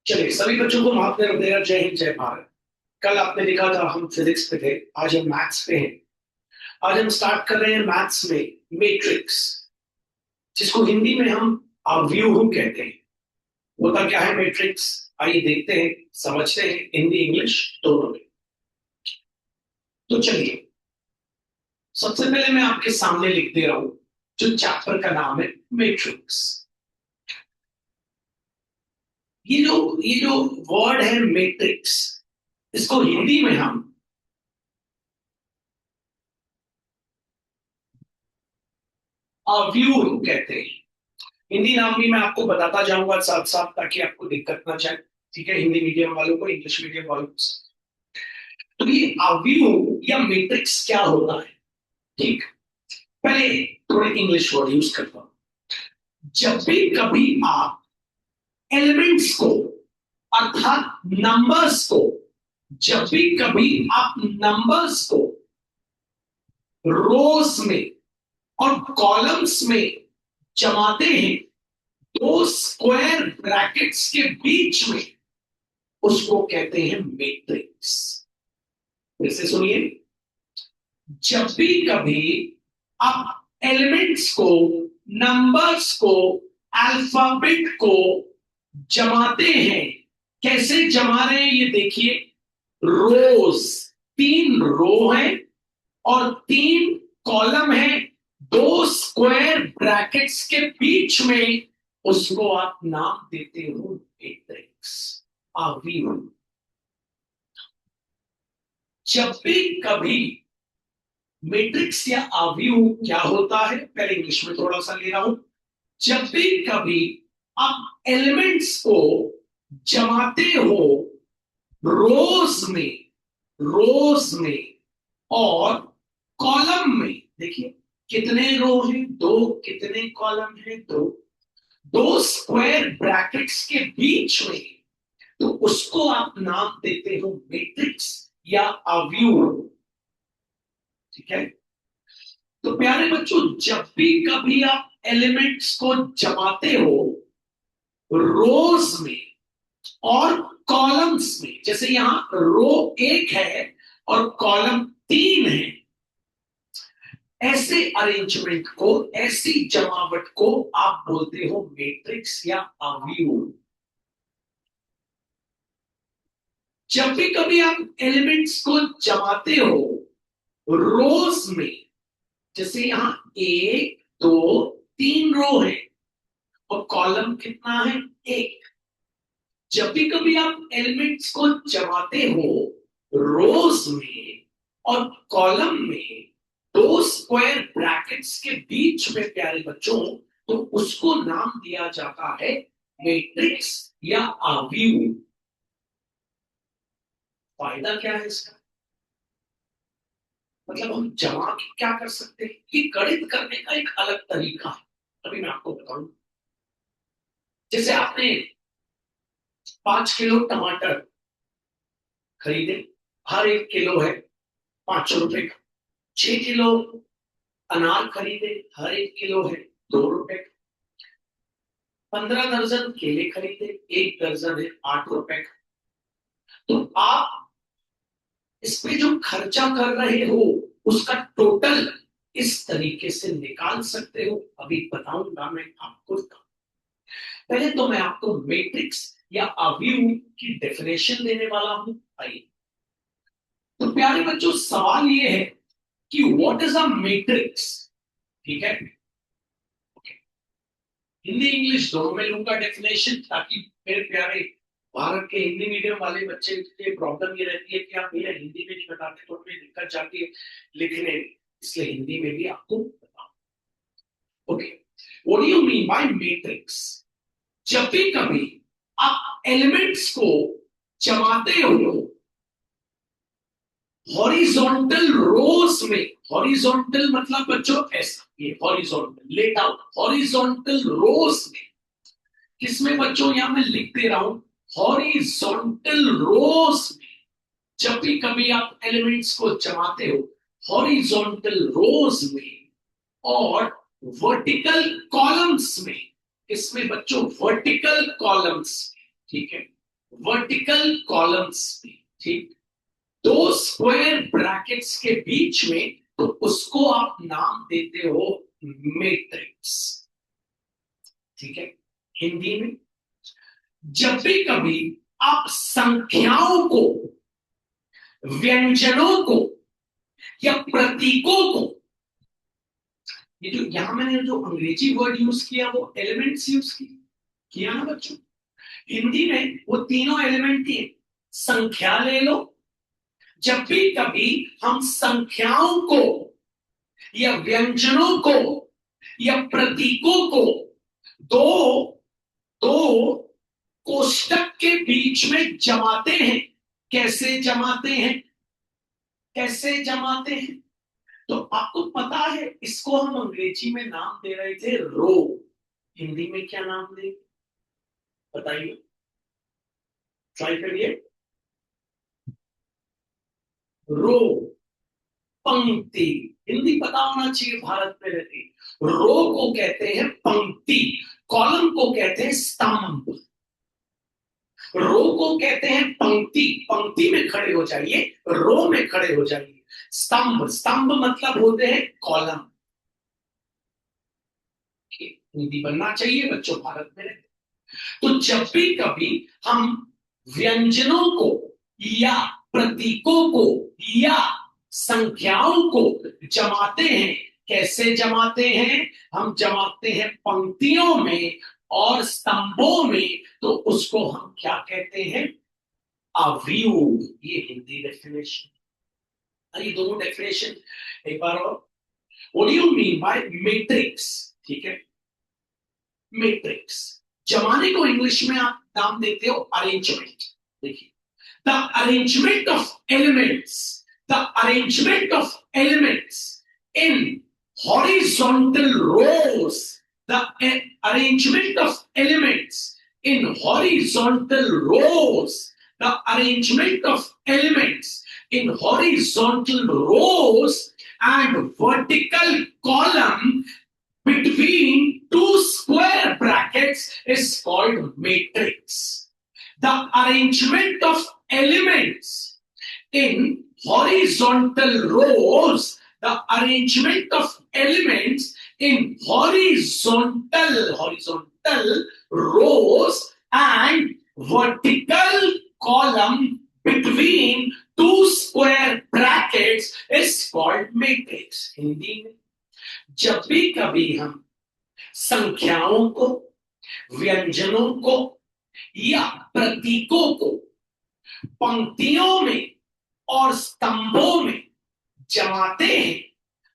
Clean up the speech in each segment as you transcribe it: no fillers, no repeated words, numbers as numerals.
चलिए सभी बच्चों को माफ कर देगा। जय हिंद जय भारत। कल आपने देखा था हम फिजिक्स पे थे, आज हम मैथ्स पे हैं। आज हम स्टार्ट कर रहे हैं मैथ्स में मैट्रिक्स, जिसको हिंदी में हम अवयव कहते हैं। होता क्या है मैट्रिक्स, आइए देखते हैं, समझते हैं हिंदी इंग्लिश दोनों में। तो चलिए सबसे पहले मैं आपके सामने लिख दे रहा हूं जो चैप्टर का नाम है मैट्रिक्स। ये जो वर्ड है मैट्रिक्स, इसको हिंदी में हम अवयव कहते हैं। हिंदी नाम भी मैं आपको बताता जाऊंगा साथ साथ, ताकि आपको दिक्कत ना जाए। ठीक है, हिंदी मीडियम वालों को, इंग्लिश मीडियम वालों को। तो ये अवयव या मैट्रिक्स क्या होता है? ठीक, पहले थोड़े इंग्लिश वर्ड यूज करता हूं। जब भी कभी आप एलिमेंट्स को, अर्थात नंबर्स को, जब भी कभी आप नंबर्स को रोज में और कॉलम्स में जमाते हैं, दो स्क्वायर ब्रैकेट्स के बीच में, उसको कहते हैं मैट्रिक्स। फिर से सुनिए, जब भी कभी आप एलिमेंट्स को, नंबर्स को, अल्फाबेट को जमाते हैं, कैसे जमा रहे हैं ये देखिए। रोज, तीन रो है और तीन कॉलम है, दो स्क्वायर ब्रैकेट्स के बीच में, उसको आप नाम देते हो मैट्रिक्स, अवयव। जब भी कभी मैट्रिक्स या अवयव क्या होता है, पहले इंग्लिश में थोड़ा सा ले रहा हूं। जब भी कभी आप एलिमेंट्स को जमाते हो रोज में, रोज में और कॉलम में, देखिए कितने रो हैं दो, कितने कॉलम हैं दो, दो स्क्वायर ब्रैकेट्स के बीच में, तो उसको आप नाम देते हो मैट्रिक्स या अवयव। ठीक है, तो प्यारे बच्चों, जब भी कभी आप एलिमेंट्स को जमाते हो रोज में और कॉलम्स में, जैसे यहां रो एक है और कॉलम तीन है, ऐसे अरेंजमेंट को, ऐसी जमावट को आप बोलते हो मैट्रिक्स या अवयव। जब भी कभी आप एलिमेंट्स को जमाते हो रोज में, जैसे यहां एक दो तीन रो है और कॉलम कितना है, एक। जब भी कभी आप एलिमेंट्स को जमाते हो रोज में और कॉलम में, दो स्क्वायर ब्रैकेट्स के बीच में प्यारे बच्चों, तो उसको नाम दिया जाता है मैट्रिक्स या अवयव। फायदा क्या है इसका? मतलब हम जमा के क्या कर सकते हैं, ये गणित करने का एक अलग तरीका है। अभी मैं आपको बताऊं, जैसे आपने 5 किलो टमाटर खरीदे, हर एक किलो है 5 रुपए का। 6 किलो अनार खरीदे, हर एक किलो है 2 रुपए का। 15 दर्जन केले खरीदे, एक दर्जन है 8 रुपए का। तो आप इस पे जो खर्चा कर रहे हो उसका टोटल इस तरीके से निकाल सकते हो। अभी बताऊंगा मैं आपको। पहले तो मैं आपको मैट्रिक्स या अवयव की डेफिनेशन देने वाला हूं। आइए, तो प्यारे बच्चों सवाल ये है कि व्हाट इज अ मैट्रिक्स। ठीक है, हिंदी इंग्लिश दोनों में लूंगा डेफिनेशन, ताकि मेरे प्यारे भारत के हिंदी मीडियम वाले बच्चे की प्रॉब्लम ये रहती है कि आप भैया हिंदी में नहीं बताते तो उन्हें दिक्कत जाती है लिखने में, इसलिए हिंदी में भी आपको बताऊं। Okay, what do you mean by matrix? जब भी कभी आप एलिमेंट्स को जमाते हो हॉरिजॉन्टल रोज में, हॉरिजॉन्टल मतलब बच्चों ऐसा, ये हॉरिजॉन्टल लेट आउट, हॉरिजॉन्टल रोज में, किसमें बच्चों, यहां मैं लिख दे रहा हूं हॉरिजॉन्टल रोज में। जब भी कभी आप एलिमेंट्स को जमाते हो हॉरिजॉन्टल रोज में और वर्टिकल कॉलम्स में, इसमें बच्चों वर्टिकल कॉलम्स में। ठीक है, वर्टिकल कॉलम्स में, ठीक, दो स्क्वायर ब्रैकेट्स के बीच में, तो उसको आप नाम देते हो मैट्रिक्स। ठीक है। हिंदी में जब भी कभी आप संख्याओं को, व्यंजनों को या प्रतीकों को, ये जो यहां मैंने जो अंग्रेजी वर्ड यूज किया वो एलिमेंट्स यूज किया ना बच्चों, हिंदी में वो तीनों एलिमेंट ही है। संख्या ले लो, जब भी कभी हम संख्याओं को या व्यंजनों को या प्रतीकों को दो दो कोष्टक के बीच में जमाते हैं, कैसे जमाते हैं, कैसे जमाते हैं, तो आपको पता है इसको हम अंग्रेजी में नाम दे रहे थे रो, हिंदी में क्या नाम दे, बताइए, ट्राई करिए। रो, पंक्ति, हिंदी पता होना चाहिए भारत में रहती। रो को कहते हैं पंक्ति, कॉलम को कहते हैं स्तंभ। रो को कहते हैं पंक्ति, पंक्ति में खड़े हो जाइए, रो में खड़े हो जाइए। स्तंभ, स्तंभ मतलब होते हैं कॉलम। हिंदी बनना चाहिए बच्चों भारत में रहते। तो जब भी कभी हम व्यंजनों को या प्रतीकों को या संख्याओं को जमाते हैं, कैसे जमाते हैं, हम जमाते हैं पंक्तियों में और स्तंभों में, तो उसको हम क्या कहते हैं, अवयव। ये हिंदी डेफिनेशन। ये दोनों डेफिनेशन एक बार और, what do you mean by matrix, ठीक है, मैट्रिक्स जमाने को इंग्लिश में आप नाम देते हो अरेंजमेंट। देखिए, the arrangement of elements, the arrangement of elements in horizontal rows, the arrangement of elements in horizontal rows, the arrangement of elements in horizontal rows and vertical column between two square brackets is called matrix. The arrangement of elements in horizontal rows, the arrangement of elements in horizontal rows and vertical column between two square brackets is called matrix. Hindi में जब भी कभी हम संख्याओं को, व्यंजनों को या प्रतीकों को पंक्तियों में और स्तंभों में जमाते हैं,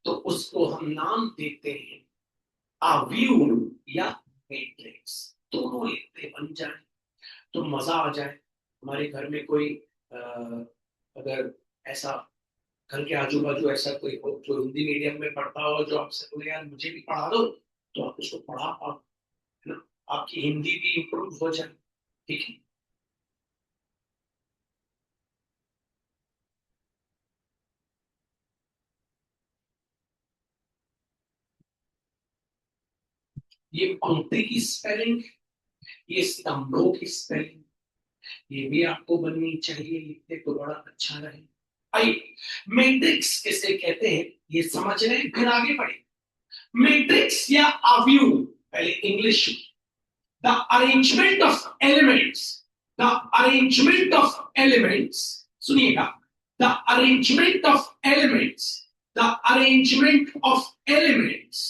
तो उसको हम नाम देते हैं अवयव या मैट्रिक्स। दोनों लिखते बन जाए तो मजा आ जाए। हमारे घर में कोई अगर ऐसा घर के आजू बाजू ऐसा कोई हो जो हिंदी मीडियम में पढ़ता हो, जो आपसे बोले यार मुझे भी पढ़ा दो, तो आप उसको पढ़ा आप, है ना, आपकी हिंदी भी इंप्रूव हो जाए। ठीक है। ये पंक्ति की स्पेलिंग, ये स्तंभों की स्पेलिंग, ये भी आपको बननी चाहिए, लिखते तो बड़ा अच्छा रहे। आइए, मैट्रिक्स किसे कहते हैं ये समझ रहे हैं, फिर आगे बढ़े। मैट्रिक्स या अवयव, पहले English, the arrangement of elements, the arrangement of elements, सुनिएगा, the arrangement of elements, the arrangement of elements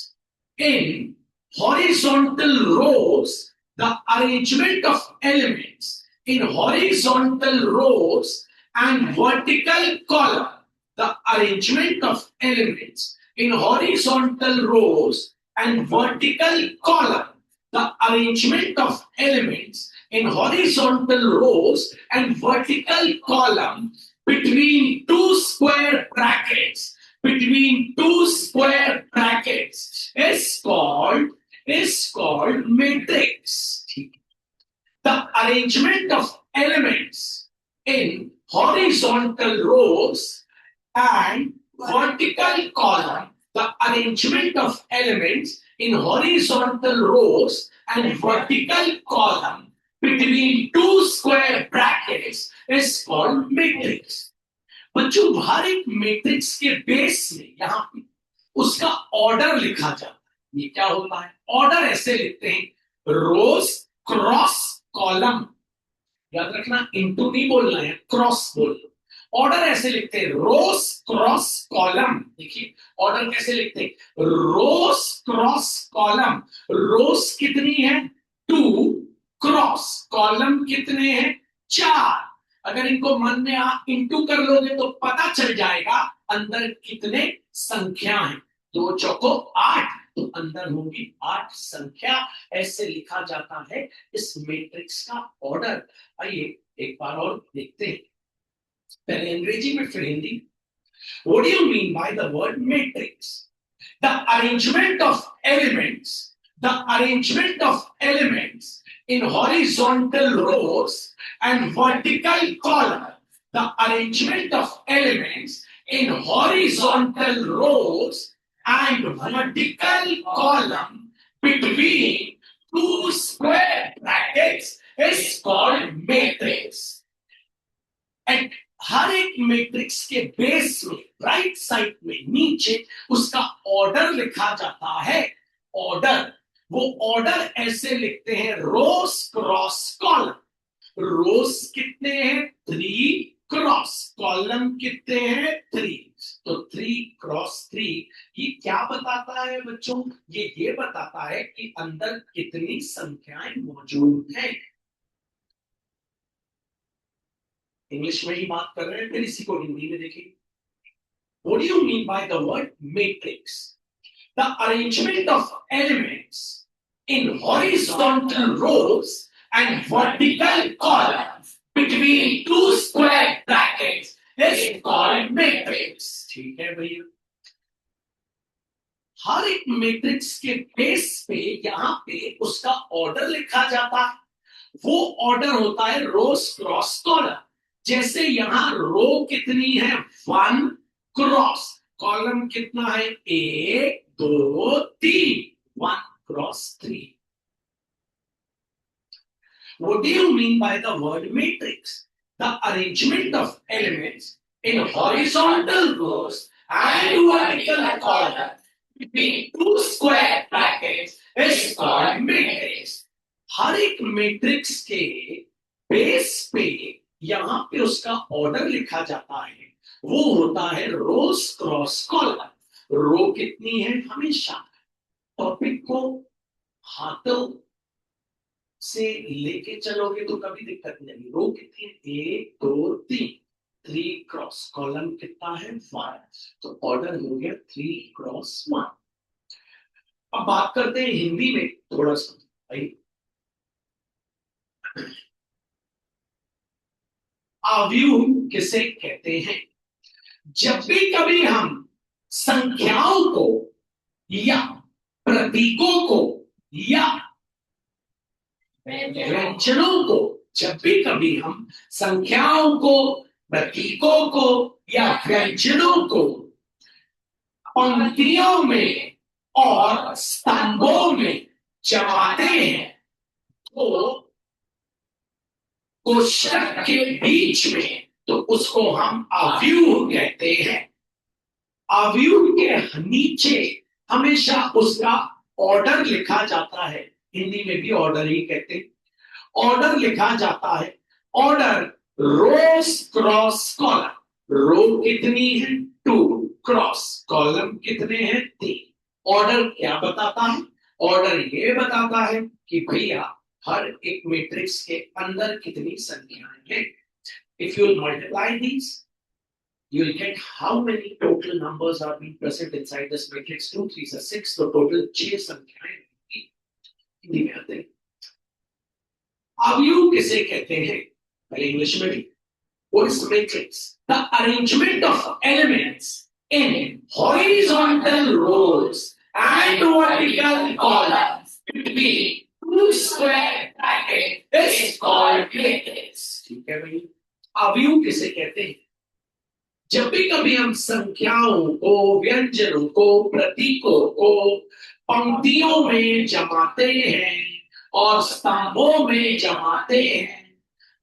in horizontal rows, the arrangement of elements in horizontal rows and vertical column, the arrangement of elements in horizontal rows and vertical column, the arrangement of elements in horizontal rows and vertical column between two square brackets, between two square brackets is called matrix. The arrangement of elements in horizontal rows and vertical column, the arrangement of elements in horizontal rows and vertical column between two square brackets is called matrix. बच्चों हर एक matrix के base में यहां पे उसका order लिखा जाता है। ये क्या होता है? ऑर्डर ऐसे लिखते हैं, रोज क्रॉस कॉलम। याद रखना, इंटू नहीं बोलना है, क्रॉस बोलना। ऑर्डर ऐसे लिखते हैं, रोज क्रॉस कॉलम। देखिए ऑर्डर कैसे लिखते हैं, रोज क्रॉस कॉलम। रोज कितनी है? 2, क्रॉस कॉलम कितने हैं? 4। अगर इनको मन में आप इंटू कर लोगे तो पता चल जाएगा अंदर कितने संख्या है। 2 चौको 8, तो अंदर होंगी 8 संख्या। ऐसे लिखा जाता है इस मैट्रिक्स का ऑर्डर। आइए एक बार और देखते हैं, पहले अंग्रेजी में फिर Hindi. What do you mean by the word matrix? The arrangement of elements, the arrangement of elements in horizontal rows and vertical column. The arrangement of elements in horizontal rows and vertical column between two square brackets is called matrix. And हर एक matrix के base में right side में नीचे उसका order लिखा जाता है। Order, वो ऑर्डर ऐसे लिखते हैं, रोज क्रॉस कॉलम। रोज कितने हैं? 3, क्रॉस कॉलम कितने हैं? 3। तो 3 क्रॉस 3 ये क्या बताता है बच्चों? ये बताता है कि अंदर कितनी संख्याएं मौजूद हैं। इंग्लिश में ही बात कर रहे हैं, फिर इसी को हिंदी में देखिए। What do you mean by the word matrix? The arrangement of elements in horizontal rows and vertical columns between two square brackets is called matrix. ठीक है भैया। हर एक मैट्रिक्स के बेस पे यहां पे उसका ऑर्डर लिखा जाता है। वो ऑर्डर होता है रोज क्रॉस कॉलम। जैसे यहां रो कितनी है? 1, क्रॉस कॉलम कितना है? 1, 2, 3, 1 cross 3। What do you mean by the word matrix? The arrangement of elements in horizontal rows and vertical columns between two square brackets is called matrix. हर एक matrix के base पे यहां पे उसका ऑर्डर लिखा जाता है, वो होता है रोज क्रॉस कॉलम। रो कितनी है? हमेशा टॉपिक को हाथों से लेके चलोगे तो कभी दिक्कत नहीं आएगी। रो कितनी है? 1, 2, 3। 3 क्रॉस कॉलम कितना है? 1। तो ऑर्डर हो गया 3 क्रॉस 1। अब बात करते हैं हिंदी में थोड़ा सा भाई। अवयव किसे कहते हैं? जब भी कभी हम संख्याओं को या प्रतीकों को या व्यंजनों को, जब भी कभी हम संख्याओं को, प्रतीकों को या व्यंजनों को पंक्तियों में और स्तंभों में जमाते हैं तो कोष्ठक के बीच में, तो उसको हम अवयव कहते हैं। अवयव के नीचे हमेशा उसका ऑर्डर लिखा जाता है। हिंदी में भी ऑर्डर ही कहते हैं। ऑर्डर लिखा जाता है, ऑर्डर रोज क्रॉस कॉलम। रो कितनी है? 2, क्रॉस कॉलम कितने हैं? 3। ऑर्डर क्या बताता है? ऑर्डर ये बताता है कि भैया हर एक मैट्रिक्स के अंदर कितनी संख्याएं हैं। If you multiply these, you will get how many total numbers are being present inside this matrix. 2, 3 is 6, तो total 6 संख्याएं हिंदी में आते हैं। अवयव किसे कहते हैं? पहले इंग्लिश में भी। What is matrix? The arrangement of elements in horizontal rows and vertical columns between two square brackets is called matrix. ठीक है भाई। अवयव किसे कहते हैं? जब भी कभी हम संख्याओं को, व्यंजनों को, प्रतीकों को पंक्तियों में जमाते हैं और स्तंभों में जमाते हैं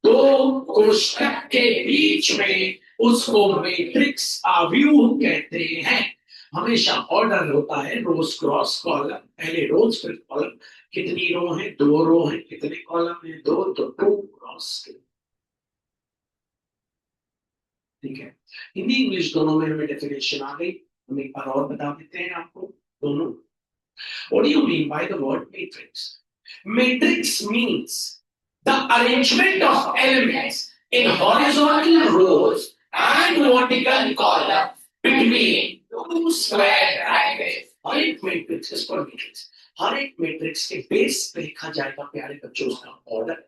तो कोष्ठक के बीच में उसको मैट्रिक्स आव्यूह कहते हैं। हमेशा ऑर्डर होता है रोज क्रॉस कॉलम, पहले रोज फिर कॉलम। कितनी रो है? 2 रो है। कितने कॉलम है? 2, तो 2 क्रॉस 2। ठीक है, हिंदी इंग्लिश दोनों में हमें डेफिनेशन आ गई। हम एक बार और बता देते हैं आपको दोनों। What do you mean by the word matrix? Matrix means the arrangement of elements in horizontal rows and vertical columns between two square brackets. हर एक मैट्रिक्स, इस पर मैट्रिक्स, हर एक मैट्रिक्स के बेस पे लिखा जाएगा प्यारे बच्चों उसका ऑर्डर।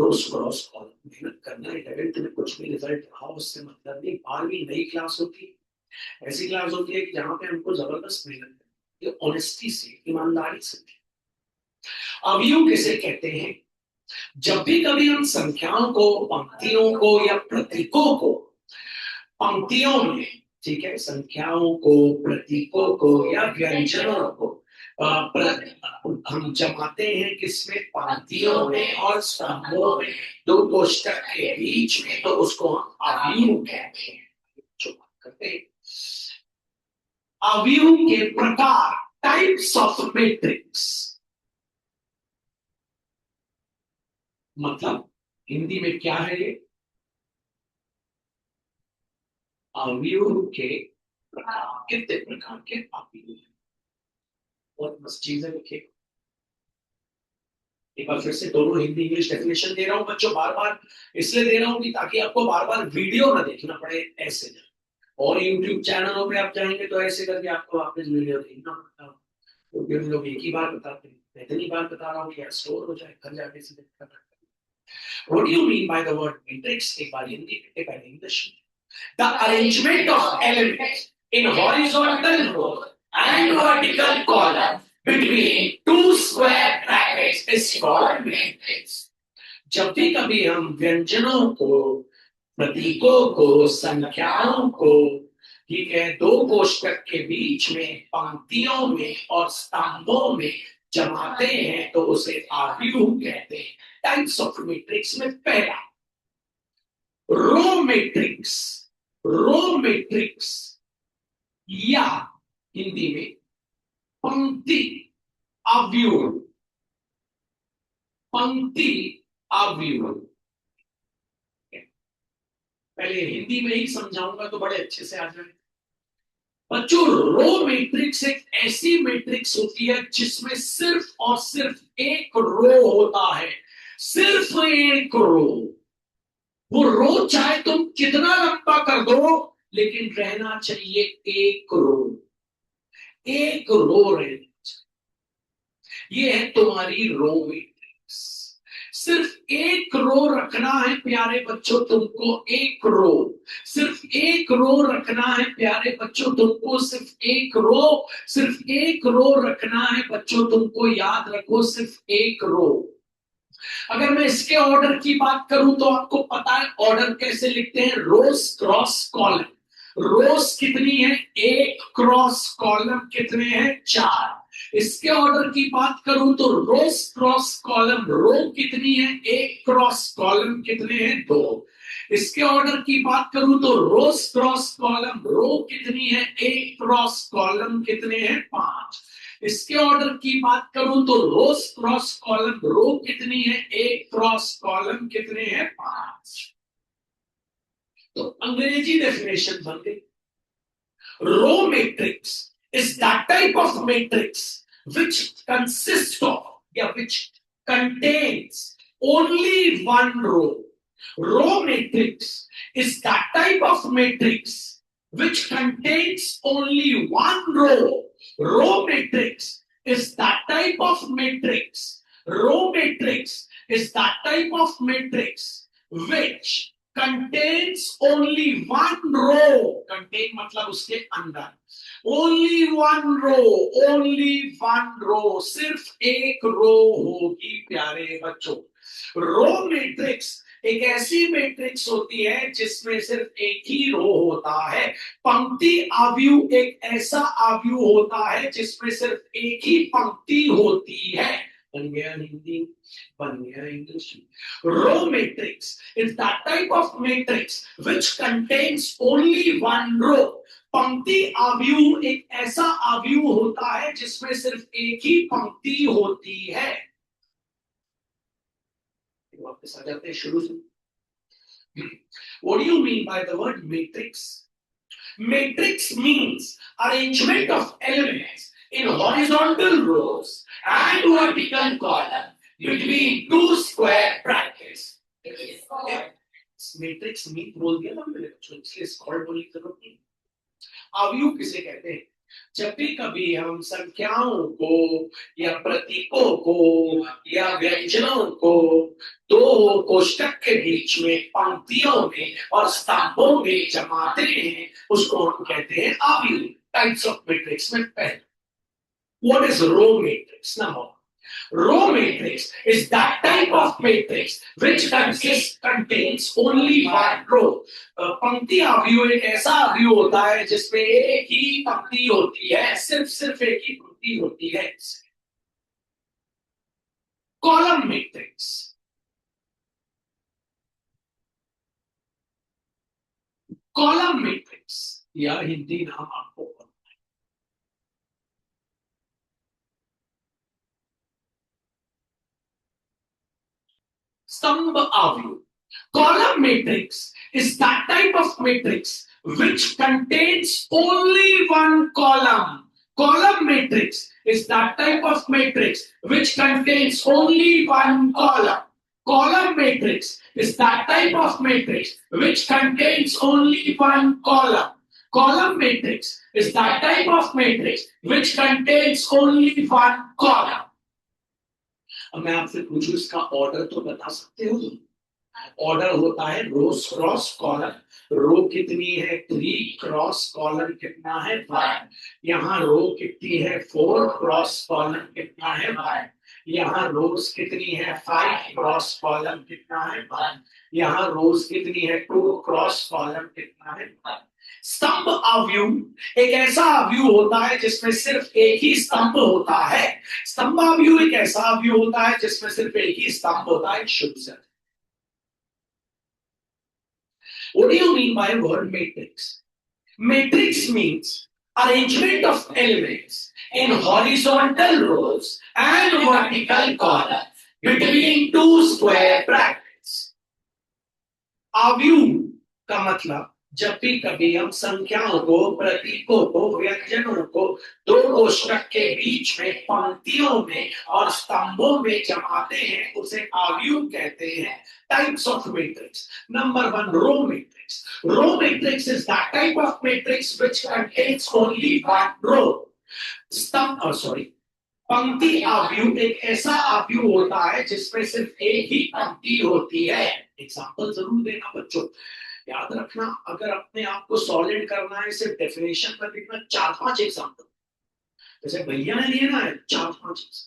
रोज क्रॉस कॉलम, मेहनत करना है। 11th में कुछ भी रिजल्ट रहा उससे मतलब नहीं। 12वीं नई क्लास होती है, ऐसी क्लास होती है कि जहां पे हमको जबरदस्त मेहनत, ये ऑनेस्टी से, ईमानदारी से। अवयव किसे कहते हैं? जब भी कभी हम संख्याओं को, पंक्तियों को या प्रतीकों को पंक्तियों में, ठीक है, संख्याओं को, प्रतीकों को या व्यंजनों को हम जमाते हैं किसमें? पंक्तियों में और स्तंभों में, 2 कोष्ठक के बीच में, तो उसको हम अवयव कहते हैं। जो बात करते हैं अवयव के प्रकार, टाइप्स ऑफ मैट्रिक्स, मतलब हिंदी में क्या है ये? अवयव के प्रकार। कितने प्रकार के अवयव हैं? बहुत मस्त चीजें लिखे। एक बार फिर से दोनों हिंदी इंग्लिश डेफिनेशन दे रहा हूं बच्चों, बार बार इसलिए दे रहा हूं कि ताकि आपको बार बार वीडियो ना देखना पड़े ऐसे। और यूट्यूब चैनलों पे आप जाएंगे तो ऐसे करके आपको वापस वीडियो देखना पड़ता है, क्योंकि हम लोग एक ही बार बताते हैं। इतनी बार बता रहा हूँ कि स्टोर हो जाए, घर जाके से देखना पड़ता है। What do you mean by the word matrix? एक बार हिंदी में, एक बार इंग्लिश में। The arrangement of elements in horizontal rows and vertical columns between two square brackets is called matrix. जब भी कभी हम व्यंजनों को, प्रतीकों को, संख्याओं को, ठीक है, 2 कोष्ठक के बीच में, पंक्तियों में और स्तंभों में जमाते हैं तो उसे आव्यूह कहते हैं। टाइप्स ऑफ मैट्रिक्स में पहला रो मैट्रिक्स। रो मैट्रिक्स या हिंदी में पंक्ति अवयव, पंक्ति अवयव। पहले हिंदी में ही समझाऊंगा तो बड़े अच्छे से आ जाए बच्चों। रो मैट्रिक्स एक ऐसी मैट्रिक्स होती है जिसमें सिर्फ और सिर्फ एक रो होता है, सिर्फ एक रो। वो रो चाहे तुम कितना लंबा कर दो, लेकिन रहना चाहिए एक रो, एक रो रहना चाहिए। ये है तुम्हारी रो मैट्रिक्स। सिर्फ एक रो रखना है प्यारे बच्चों तुमको, एक रो, सिर्फ एक रो रखना है प्यारे बच्चों तुमको, सिर्फ एक रो, सिर्फ एक रो रखना है बच्चों तुमको, याद रखो सिर्फ एक रो। अगर मैं इसके ऑर्डर की बात करूं तो आपको पता है ऑर्डर कैसे लिखते हैं? रोज क्रॉस कॉलम। रोज कितनी है? 1 क्रॉस कॉलम कितने हैं? 4। इसके ऑर्डर की बात करूं तो रोज क्रॉस कॉलम, रो कितनी है? 1 क्रॉस कॉलम कितने हैं? 2। इसके ऑर्डर की बात करूं तो रोज क्रॉस कॉलम, रो कितनी है? 1 क्रॉस कॉलम कितने हैं? 5। इसके ऑर्डर की बात करूं तो रोज क्रॉस कॉलम, रो कितनी है? 1 क्रॉस कॉलम कितने हैं? 5। तो अंग्रेजी डेफिनेशन बन गई। Row matrix is that type of matrix which consists of, which contains only one row. Row matrix is that type of matrix which contains only one row. Row matrix is that type of matrix. Row matrix is that type of matrix which contains only one row. Contain मतलब उसके अंदर, only one row, only one row, सिर्फ एक रो होगी प्यारे बच्चों। Row matrix एक ऐसी मैट्रिक्स होती है जिसमें सिर्फ एक ही रो होता है। पंक्ति अवयव एक ऐसा अवयव होता है जिसमें सिर्फ एक ही पंक्ति होती है। बन गया हिंदी, बन गया English. Row matrix is that type of matrix which contains only one row. पंक्ति आव्यूह एक ऐसा आव्यूह होता है जिसमें सिर्फ एक ही पंक्ति होती है। वापस आ जाते हैं शुरू से। What do you mean by the word matrix? Matrix means arrangement of elements in horizontal rows and vertical column between two square brackets. Matrix mean बोल दिया ना मैंने बच्चों, इसलिए स्कॉल्ड बोलने की जरूरत नहीं। अवयव किसे कहते हैं? जब भी कभी हम संख्याओं को या प्रतीकों को या व्यंजनों को दो कोष्ठक के बीच में पंक्तियों में और स्तंभों में जमाते हैं, उसको हम कहते हैं अवयव। टाइप्स ऑफ मैट्रिक्स में पहले, what is row matrix? Number row matrix is that type of matrix which contains only one row. पंक्ति अवयव एक ऐसा अवयव होता है जिसमें एक ही पंक्ति होती है, सिर्फ एक ही पंक्ति होती है। कॉलम मैट्रिक्स, कॉलम मैट्रिक्स या हिंदी नाम आपको स्तंभ अवयव। Column matrix is that type of matrix which contains only one column. Column matrix is that type of matrix which contains only one column. Column matrix is that type of matrix which contains only one column. Column matrix is that type of matrix which contains only one column. अब मैं आपसे पूछूं इसका order तो बता सकते हो? Order होता है रोज क्रॉस कॉलम। रो कितनी है? 3 क्रॉस कॉलम कितना है? 5। यहाँ रो कितनी है? 4 क्रॉस कॉलम कितना है? 5। यहाँ रोज कितनी है? 5 क्रॉस कॉलम कितना है? 5। यहाँ रोज कितनी है? 2 क्रॉस कॉलम कितना है? 5। स्तंभ अवयव एक ऐसा अवयव होता है जिसमें सिर्फ एक ही स्तंभ होता है। स्तंभ अवयव एक ऐसा अवयव होता है जिसमें सिर्फ एक ही स्तंभ होता है। शुभ sir, what do you mean by word matrix? Matrix means arrangement of elements in horizontal rows and vertical columns between two square brackets. अवयव का मतलब जब भी कभी हम संख्याओं को, प्रतीकों को, व्यंजनों को दो कोष्ठक के बीच में पंक्तियों में और स्तंभों में जमाते हैं, उसे अवयव कहते हैं। Types of matrix. Number 1, row matrix. Row matrix is that type of matrix which contains only one row. स्तंभ पंक्ति अवयव एक ऐसा अवयव होता है जिसमें सिर्फ एक ही पंक्ति होती है। एग्जांपल जरूर देना बच्चों, याद रखना। अगर अपने आप को सॉलिड करना है, सिर्फ डेफिनेशन पर लिखना 4-5 एग्जांपल, जैसे भैया ने दिए ना 4-5।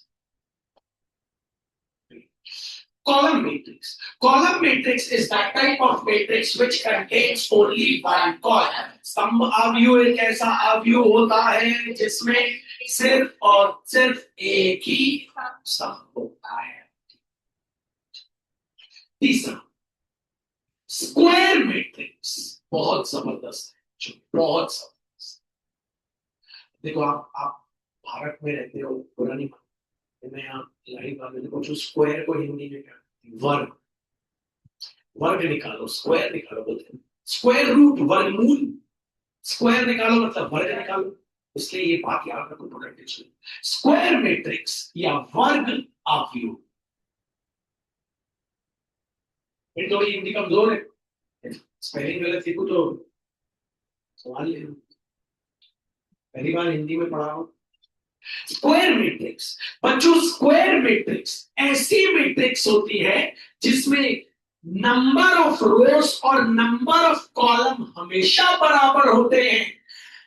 Column matrix. Column matrix is that type of matrix which contains only one column. स्तंभ अवयव एक ऐसा अवयव होता है जिसमें सिर्फ और सिर्फ एक ही स्तंभ होता है। तीसरा, स्क्वायर मैट्रिक्स। बहुत जबरदस्त है, बहुत जबरदस्त। देखो आप भारत में रहते हो, पुरानी मैं आप लाइव वाले को जो स्क्वायर को हिंदी में कहते हैं वर्ग। वर्ग निकालो, स्क्वायर निकालो, बोलते हैं स्क्वायर रूट, वर्गमूल। स्क्वायर निकालो मतलब वर्ग निकालो, इसलिए ये बात याद रखो प्रोडक्टिव। स्क्वायर मैट्रिक्स या वर्ग अवयव। थोड़ी हिंदी कमजोर है, स्पेलिंग गलत लिखूं तो सवाल ले लो। पहली बार हिंदी में पढ़ा हूं। स्क्वायर मैट्रिक्स बच्चों, स्क्वायर मैट्रिक्स ऐसी मैट्रिक्स होती है जिसमें नंबर ऑफ रोज और नंबर ऑफ कॉलम हमेशा बराबर होते हैं।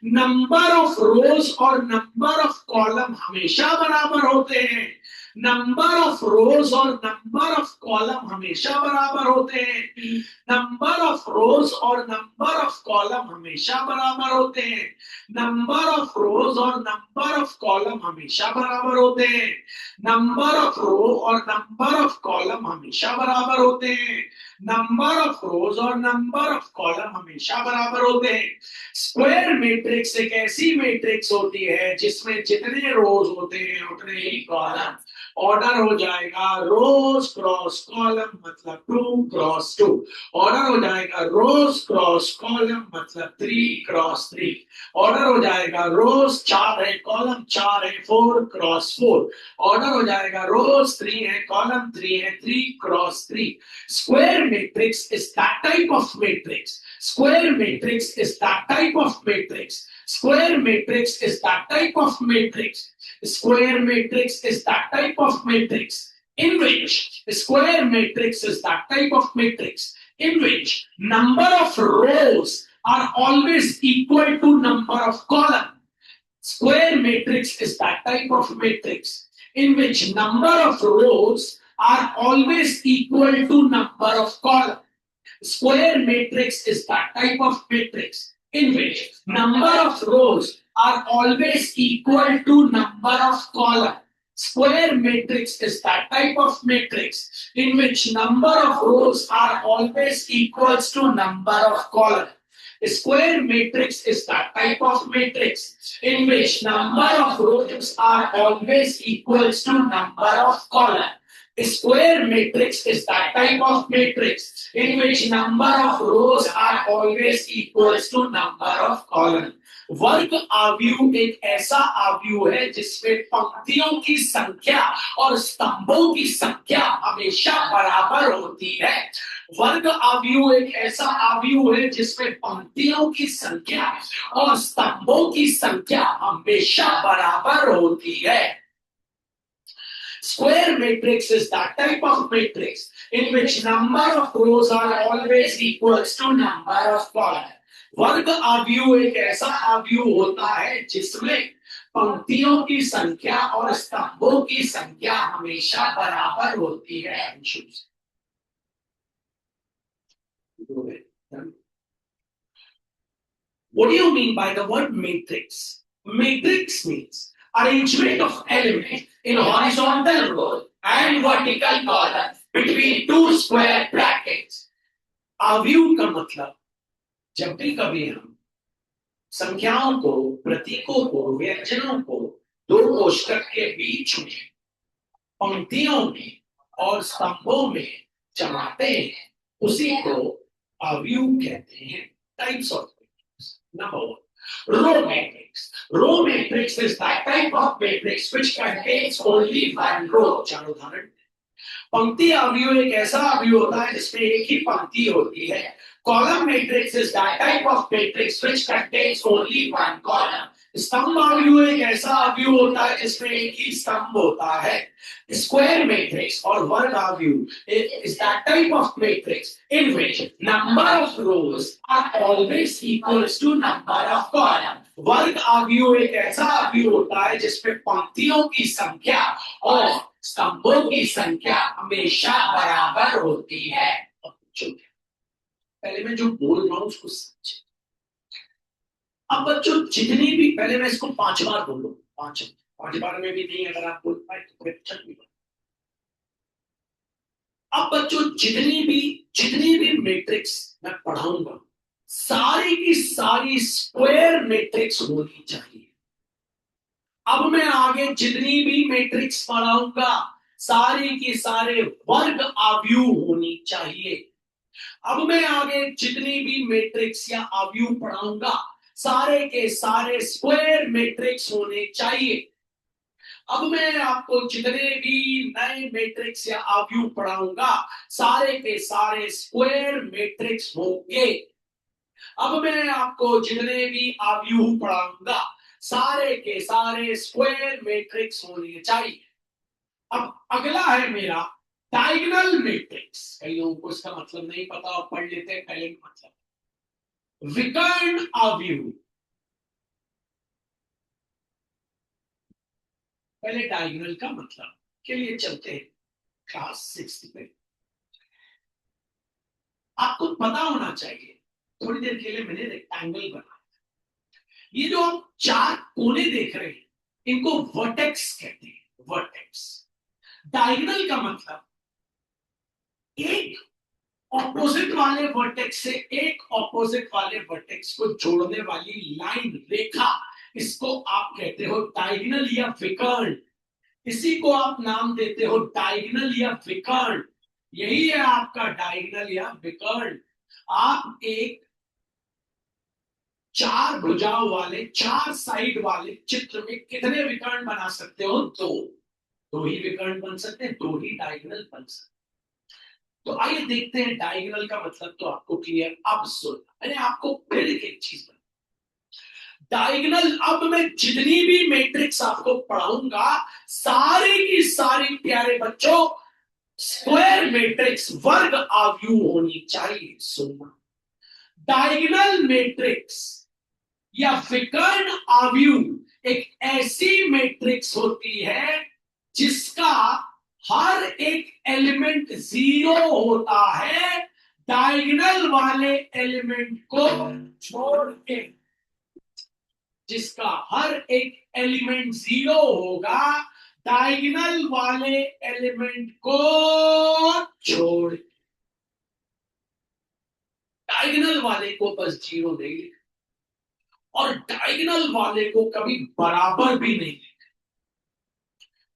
नंबर ऑफ रोज और नंबर ऑफ कॉलम हमेशा बराबर होते हैं। नंबर ऑफ रोज और नंबर ऑफ कॉलम हमेशा बराबर होते हैं। नंबर ऑफ रोज और नंबर ऑफ कॉलम हमेशा बराबर होते हैं। नंबर ऑफ रोज और नंबर ऑफ कॉलम हमेशा बराबर होते हैं। नंबर ऑफ रो और नंबर ऑफ कॉलम हमेशा बराबर होते हैं। नंबर ऑफ रोज और नंबर ऑफ कॉलम हमेशा बराबर होते हैं। स्क्वायर मैट्रिक्स एक ऐसी मैट्रिक्स होती है जिसमें जितने रोज होते हैं उतने ही कॉलम। ऑर्डर हो जाएगा रोज क्रॉस कॉलम मतलब 2 क्रॉस 2। ऑर्डर हो जाएगा रोज क्रॉस कॉलम मतलब 3 क्रॉस 3। ऑर्डर हो जाएगा रोज 4 है कॉलम 4 है 4 क्रॉस 4। ऑर्डर हो जाएगा रोज 3 है कॉलम 3 है 3 cross 3। Square matrix is that type of matrix. Square matrix is that type of matrix. Square matrix is that type of matrix. Square matrix is that type of matrix in which square matrix is that type of matrix in which number of rows are always equal to number of columns. Square matrix is that type of matrix in which number of rows are always equal to number of columns. Square matrix is that type of matrix in which number of rows are always equal to number of columns. Square matrix is that type of matrix in which number of rows are always equals to number of columns. Square matrix is that type of matrix in which number of rows are always equals to number of columns. Square matrix is that type of matrix in which number of rows are always equals to number of columns. वर्ग आव्यूह एक ऐसा आव्यूह है जिसमें पंक्तियों की संख्या और स्तंभों की संख्या हमेशा बराबर होती है। वर्ग आव्यूह एक ऐसा आव्यूह है जिसमें पंक्तियों की संख्या और स्तंभों की संख्या हमेशा बराबर होती है। Square matrix is that type of matrix in which number of rows are always equals to number of columns. वर्ग आव्यूह एक ऐसा आव्यूह होता है जिसमें पंक्तियों की संख्या और स्तंभों की संख्या हमेशा बराबर होती है। What do you mean by the word matrix? Matrix means arrangement of elements in horizontal row and vertical column between two square brackets. आव्यूह का मतलब जब भी कभी हम संख्याओं को, प्रतीकों को, व्यंजनों को दो कोष्ठक के बीच में, पंक्तियों में और स्तंभों में जमाते हैं, उसी को आव्यूह कहते हैं। Types of Number 1, row matrix. Row matrix is that type of matrix which contains only one row. चार उदाहरण। पंक्ति आव्यूह एक ऐसा आव्यूह होता है जिसमें एक ही पंक्ति होती है। Column matrix is that type of matrix which contains only one column. स्तंभ आव्यूह एक ऐसा आव्यूह होता है जिसमें एक ही स्तंभ होता है। Square matrix और वर्ग आव्यूह is that type of matrix in which number of rows are always equals to number of columns. वर्ग आव्यूह एक ऐसा आव्यूह होता है जिसमें पंक्तियों की संख्या और स्तंभों की संख्या हमेशा बराबर होती है। पहले मैं जो बोल रहा हूं उसको समझे। अब बच्चों जितनी भी, पहले मैं इसको 5 बार बोलूं, 5 बार में भी नहीं अगर आप बोल पाए तो फिर अच्छा नहीं। अब बच्चों जितनी भी मैट्रिक्स मैं पढ़ाऊंगा सारी की सारी स्क्वायर मैट्रिक्स होनी चाहिए। अब मैं आगे जितनी भी मैट्रिक्स पढ़ाऊंगा सारी की सारे वर्ग आव्यूह होनी चाहिए। अब मैं आगे जितनी भी मैट्रिक्स या आव्यूह पढ़ाऊंगा सारे के सारे स्क्वायर मैट्रिक्स होने चाहिए। अब मैं आपको जितने भी नए मैट्रिक्स या आव्यूह पढ़ाऊंगा सारे के सारे स्क्वायर मैट्रिक्स होंगे। अब मैं आपको जितने भी आव्यूह पढ़ाऊंगा सारे के सारे स्क्वायर मैट्रिक्स होने चाहिए। अब अगला है मेरा डायगोनल मैट्रिक्स। कई लोगों को इसका मतलब नहीं पता, और पढ़ लेते हैं पहले मतलब। विकर्ण आव्यूह, पहले डायगोनल का मतलब के लिए चलते हैं क्लास 6 में। आपको पता होना चाहिए, थोड़ी देर के लिए मैंने रेक्टेंगल बनाया, ये जो आप चार कोने देख रहे हैं इनको वर्टेक्स कहते हैं। वर्टेक्स। डायगोनल का मतलब एक ऑपोजिट वाले वर्टेक्स से एक ऑपोजिट वाले वर्टेक्स को जोड़ने वाली लाइन, रेखा, इसको आप कहते हो डायगोनल या विकर्ण। इसी को आप नाम देते हो डायगोनल या विकर्ण। यही है आपका डायगोनल या विकर्ण। आप एक चार भुजाओं वाले, चार साइड वाले चित्र में कितने विकर्ण बना सकते हो? दो। दो ही विकर्ण बन सकते हैं, दो ही डायगोनल बन सकते। तो आइए देखते हैं डायगोनल का मतलब तो आपको क्लियर। अब सुन, मैंने आपको फिर एक चीज बताई। डायगोनल, अब मैं जितनी भी मैट्रिक्स आपको पढ़ाऊंगा सारी की सारी प्यारे बच्चों स्क्वायर मैट्रिक्स, वर्ग आव्यूह होनी चाहिए। सुनना, डायगोनल मैट्रिक्स या विकर्ण आव्यूह एक ऐसी मैट्रिक्स होती है जिसका हर एक एलिमेंट 0 होता है, डायगोनल वाले एलिमेंट को छोड़ के। जिसका हर एक एलिमेंट 0 होगा, डायगोनल वाले एलिमेंट को छोड़। डायगोनल वाले को बस 0 नहीं लिखा, और डायगोनल वाले को कभी बराबर भी नहीं लिखा।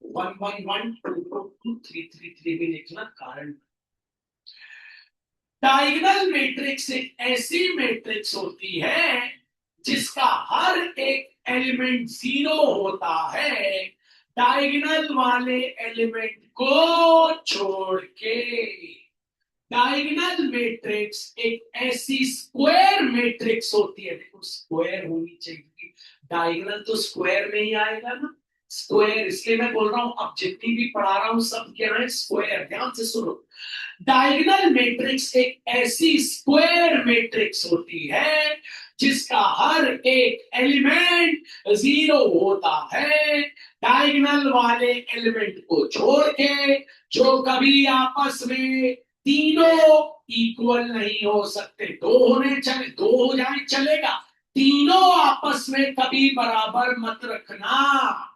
1 1 1 2 2 2 3 3 3 भी लिखना। कारण डायगोनल मैट्रिक्स एक ऐसी मैट्रिक्स होती है जिसका हर एक एलिमेंट 0 होता है, डायगोनल वाले एलिमेंट को छोड़ के। डायगोनल मैट्रिक्स एक ऐसी स्क्वायर मैट्रिक्स होती है। देखो, स्क्वायर होनी चाहिए, डायगोनल तो स्क्वायर में ही आएगा ना। स्क्वायर इसलिए मैं बोल रहा हूं, अब जितनी भी पढ़ा रहा हूं सब क्या है? स्क्वायर। ध्यान से सुनो, डायगोनल मैट्रिक्स एक ऐसी स्क्वायर मैट्रिक्स होती है जिसका हर एक एलिमेंट 0 होता है, डायगोनल वाले एलिमेंट को छोड़ के, जो कभी आपस में तीनों इक्वल नहीं हो सकते। दो होने चले, दो हो जाए चलेगा, तीनों आपस में कभी बराबर मत रखना।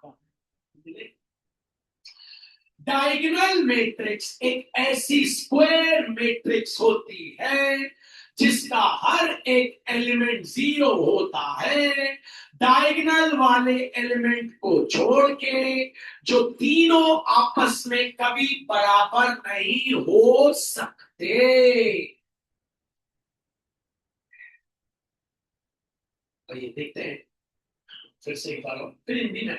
डायगोनल मैट्रिक्स एक ऐसी स्क्वायर मैट्रिक्स होती है जिसका हर एक एलिमेंट 0 होता है, डायगोनल वाले एलिमेंट को छोड़ के, जो तीनों आपस में कभी बराबर नहीं हो सकते। तो ये देखते हैं फिर से एक बार, फिर हिंदी में।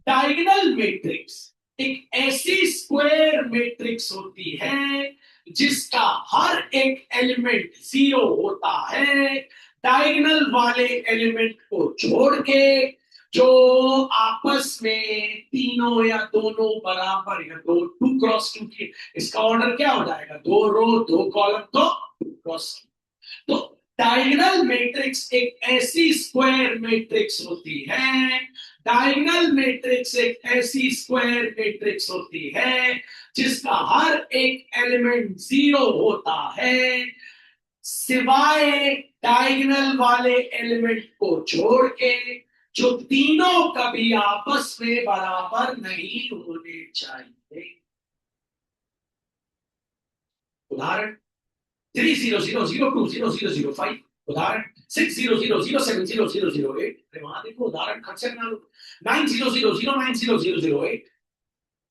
डायगोनल मैट्रिक्स एक ऐसी स्क्वायर मैट्रिक्स होती है जिसका हर एक एलिमेंट 0 होता है, डायगोनल वाले एलिमेंट को छोड़ के, जो आपस में तीनों या दोनों बराबर, या दो 2 क्रॉस 2 की, इसका ऑर्डर क्या हो जाएगा? 2 रो 2 कॉलम, तो 2 क्रॉस 2। तो डायगोनल मैट्रिक्स एक ऐसी स्क्वायर मैट्रिक्स होती है, डायगोनल मैट्रिक्स एक ऐसी स्क्वायर मैट्रिक्स होती है जिसका हर एक एलिमेंट 0 होता है, सिवाय डायगोनल वाले एलिमेंट को छोड़ के, जो तीनों कभी आपस में बराबर नहीं होने चाहिए। उदाहरण 300020005, उदाहरण 6000700008। वहां देखो उदाहरण खट से बना लो। 9000900008,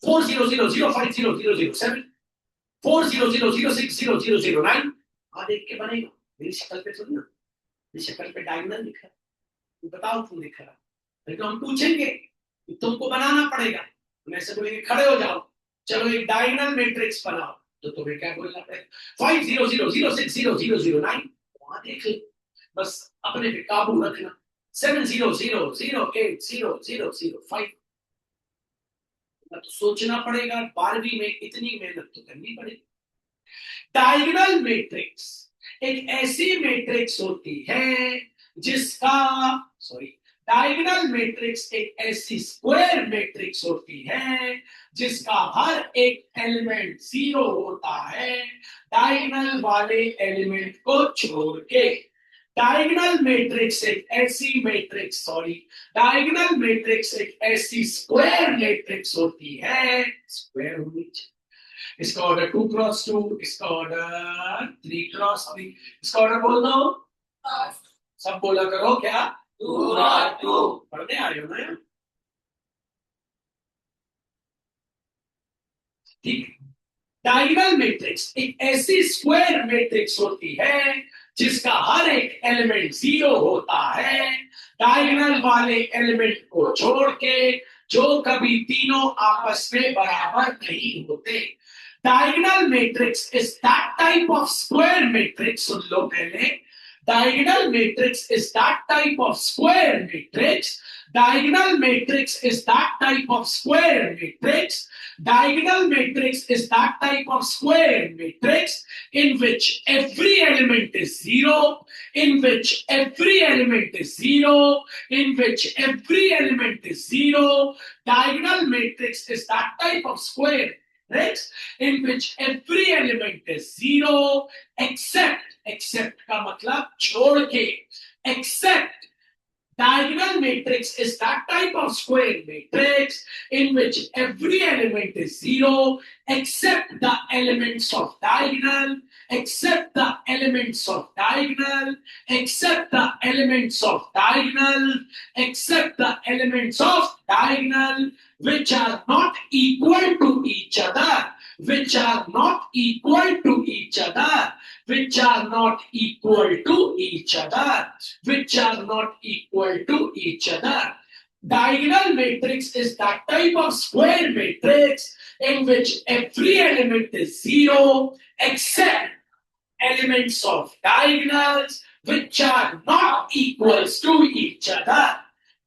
4000500007, 4000600009। देख के बनेगा। मेरी शक्ल पे सुनना, मेरी शक्ल पे डायगोनल लिखा है, बताओ क्यों लिखा है? तो हम पूछेंगे, तुमको बनाना पड़ेगा। तुम ऐसे बोलेंगे खड़े हो जाओ, चलो एक डायगोनल मैट्रिक्स बनाओ, तो तुम्हें क्या बोलना पड़ेगा? 5000600009। वहां देख लो, बस अपने पे काबू रखना। 7000080005। तो सोचना पड़ेगा, 12वीं में इतनी मेहनत तो करनी पड़ेगी। डायगोनल मैट्रिक्स एक ऐसी मैट्रिक्स होती है जिसका, सॉरी, डायगोनल मैट्रिक्स एक ऐसी स्क्वायर मैट्रिक्स होती है जिसका हर एक एलिमेंट जीरो होता है डायगोनल वाले एलिमेंट को छोड़ के। डायगोनल मैट्रिक्स एक ऐसी मैट्रिक्स डायगोनल मैट्रिक्स एक ऐसी स्क्वायर मैट्रिक्स होती है, स्क्वायर होनी चाहिए। इसका ऑर्डर 2x2, इसका ऑर्डर 3x3, इसका ऑर्डर बोल दो, सब बोला करो क्या, 2x2। पढ़ने आ रहे हो ना, ठीक। डायगोनल मैट्रिक्स एक ऐसी स्क्वायर मैट्रिक्स होती है जिसका हर एक एलिमेंट जीरो होता है डायगोनल वाले एलिमेंट को छोड़ के, जो कभी तीनों आपस में बराबर नहीं होते। Diagonal matrix is that type of square matrix, सुन लो पहले। Diagonal matrix is that type of square matrix. Diagonal matrix is that type of square matrix. Diagonal matrix is that type of square matrix in which every element is zero, in which every element is zero, in which every element is zero. Diagonal matrix is that type of square matrix in which every element is zero except का मतलब छोड़ के, except diagonal matrix is that type of square matrix in which every element is zero except the elements of diagonal, except the elements of diagonal, except the elements of diagonal, except the elements of diagonal which are not equal to each other, which are not equal to each other, which are not equal to each other, which are not equal to each other. Diagonal matrix is that type of square matrix in which every element is zero except elements of diagonals which are not equals to each other.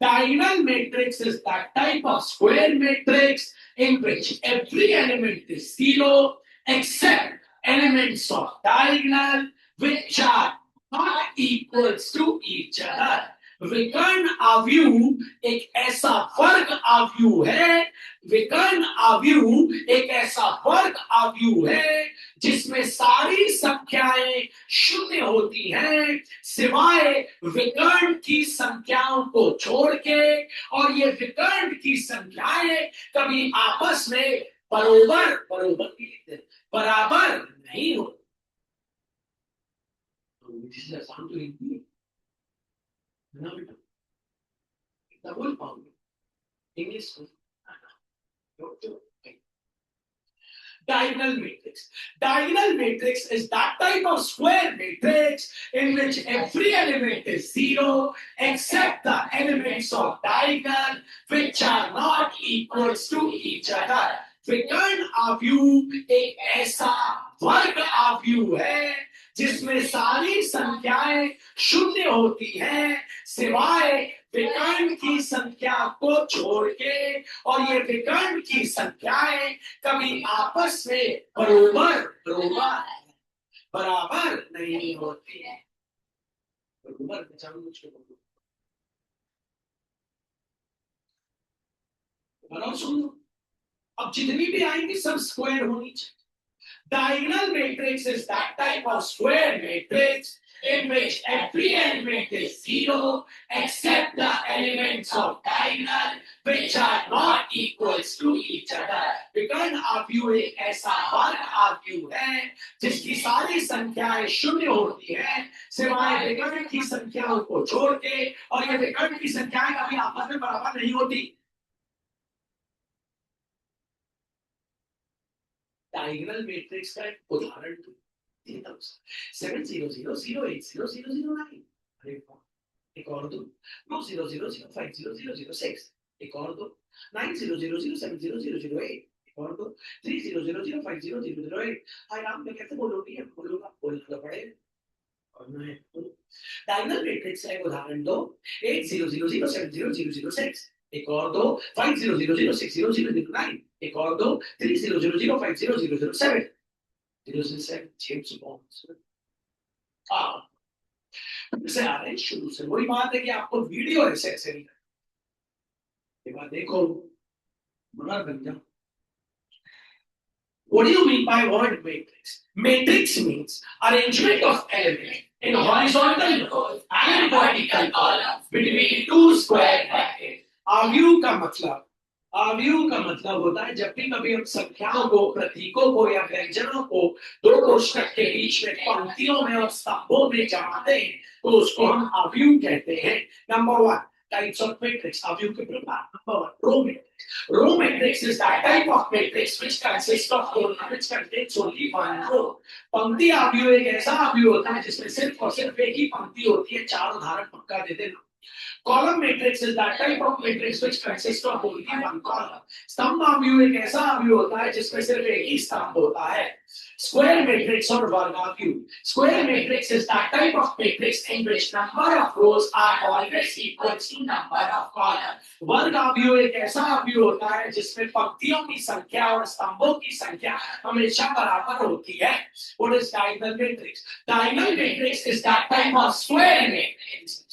Diagonal matrix is that type of square matrix in which every element is zero except elements of diagonal which are not equals to each other. विकर्ण आव्यूह एक ऐसा वर्ग आव्यूह है, विकर्ण आव्यूह एक ऐसा वर्ग आव्यूह है जिसमें सारी संख्याएं शून्य होती हैं सिवाय विकर्ण की संख्याओं को छोड़ के, और ये विकर्ण की संख्याएं कभी आपस में बराबर नहीं होती। ना बेटा इतना बोल पाऊंगी इंग्लिश को। Diagonal matrix. Diagonal matrix is that type of square matrix in which every element is zero except the elements of diagonal which are not equals to each other. विकर्ण आव्यूह एक ऐसा वर्ग आव्यूह है जिसमें सारी संख्याएं शून्य होती हैं सिवाय विकर्ण की संख्या को छोड़ के, और ये विकर्ण की संख्याएं कभी आपस में बराबर नहीं होती है। सुन लो, अब जितनी भी आएंगी सब स्क्वायर होनी चाहिए। Diagonal matrix is that type of square matrix in which every element is zero except the elements of diagonal which are not equals to each other. विकर्ण आव्यूह एक ऐसा वर्ग आव्यूह है जिसकी सारी संख्याएं शून्य होती हैं सिवाय विकर्ण की संख्याओं को छोड़ के, और ये विकर्ण की संख्याएं कभी आपस में बराबर नहीं होती। डायगोनल मैट्रिक्स का एक उदाहरण देता हूं, 70000800009। एक और दो, 9000500006। एक और दो, 9000700008। एक और दो, 3000500008। हाय राम, मैं कैसे बोलूंगी, बोलूंगा बोलना पड़ेगा और मैं डायगोनल मैट्रिक्स का एक उदाहरण दो, 8000700006। एक और दो, 5000600009। एक और दो, 3000500007। 007 से आ रहे हैं शुरू से। वही बात है कि आपको वीडियो ऐसे ऐसे नहीं करना, एक बार देखो, मगर बन जाओ। What do you mean by word matrix? Matrix means arrangement of elements in horizontal rows and vertical columns between two square brackets. आव्यूह का मतलब, आव्यूह का मतलब होता है जब भी कभी हम संख्याओं को, प्रतीकों को या व्यंजनों को दो कोष्ठक के बीच में पंक्तियों में और स्तंभों में जमाते हैं तो उसको हम आव्यूह कहते हैं। Number one, types of matrix, आव्यूह के प्रकार। Number one, row matrix. Row matrix is that type of matrix which consists of column which contains only one row. पंक्ति आव्यूह एक ऐसा आव्यूह होता है जिसमें सिर्फ और सिर्फ एक ही पंक्ति होती है। चार उदाहरण पक्का दे देना। Column matrix is that type of matrix which consists of only one column. स्तंभ आव्यूह एक ऐसा आव्यूह होता है जिसमें सिर्फ एक ही स्तंभ होता है। Square matrix और वर्ग आव्यूह। Square matrix is that type of matrix in which number of rows are always equal to number of columns. वर्ग आव्यूह एक ऐसा आव्यूह होता है जिसमें पंक्तियों की संख्या और स्तंभों की संख्या हमेशा बराबर होती है। What is diagonal matrix? Diagonal matrix is that type of square matrix.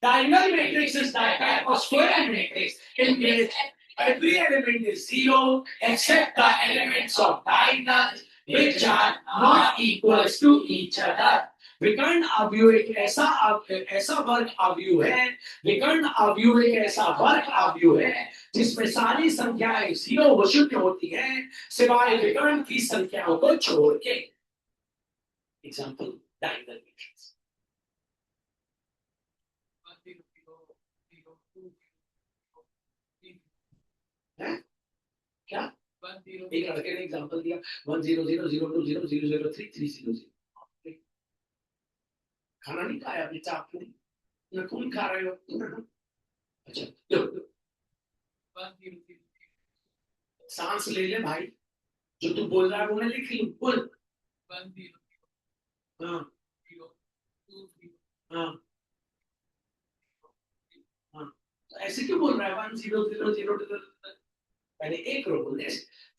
Diagonal matrix is that type of square matrix in which every element is zero except the elements of diagonal which are not equals to each other. विकर्ण आव्यूह एक ऐसा वर्ग आव्यूह है, विकर्ण आव्यूह एक ऐसा वर्ग आव्यूह है जिसमें सारी संख्याएं जीरो व शून्य होती हैं सिवाय विकर्ण की संख्याओं को छोड़ के। Example, diagonal matrix. क्या एक लड़के ने एग्जांपल दिया 1000002000330। खाना नहीं खाया अभी, आपने ना कौन खा रहे हो? अच्छा, सांस ले ले भाई, जो तू बोल रहा है वो मैं लिख लूं, बोल। हाँ हाँ हाँ, तो ऐसे क्यों बोल रहा है 1000 पहले एक रो बोल दे,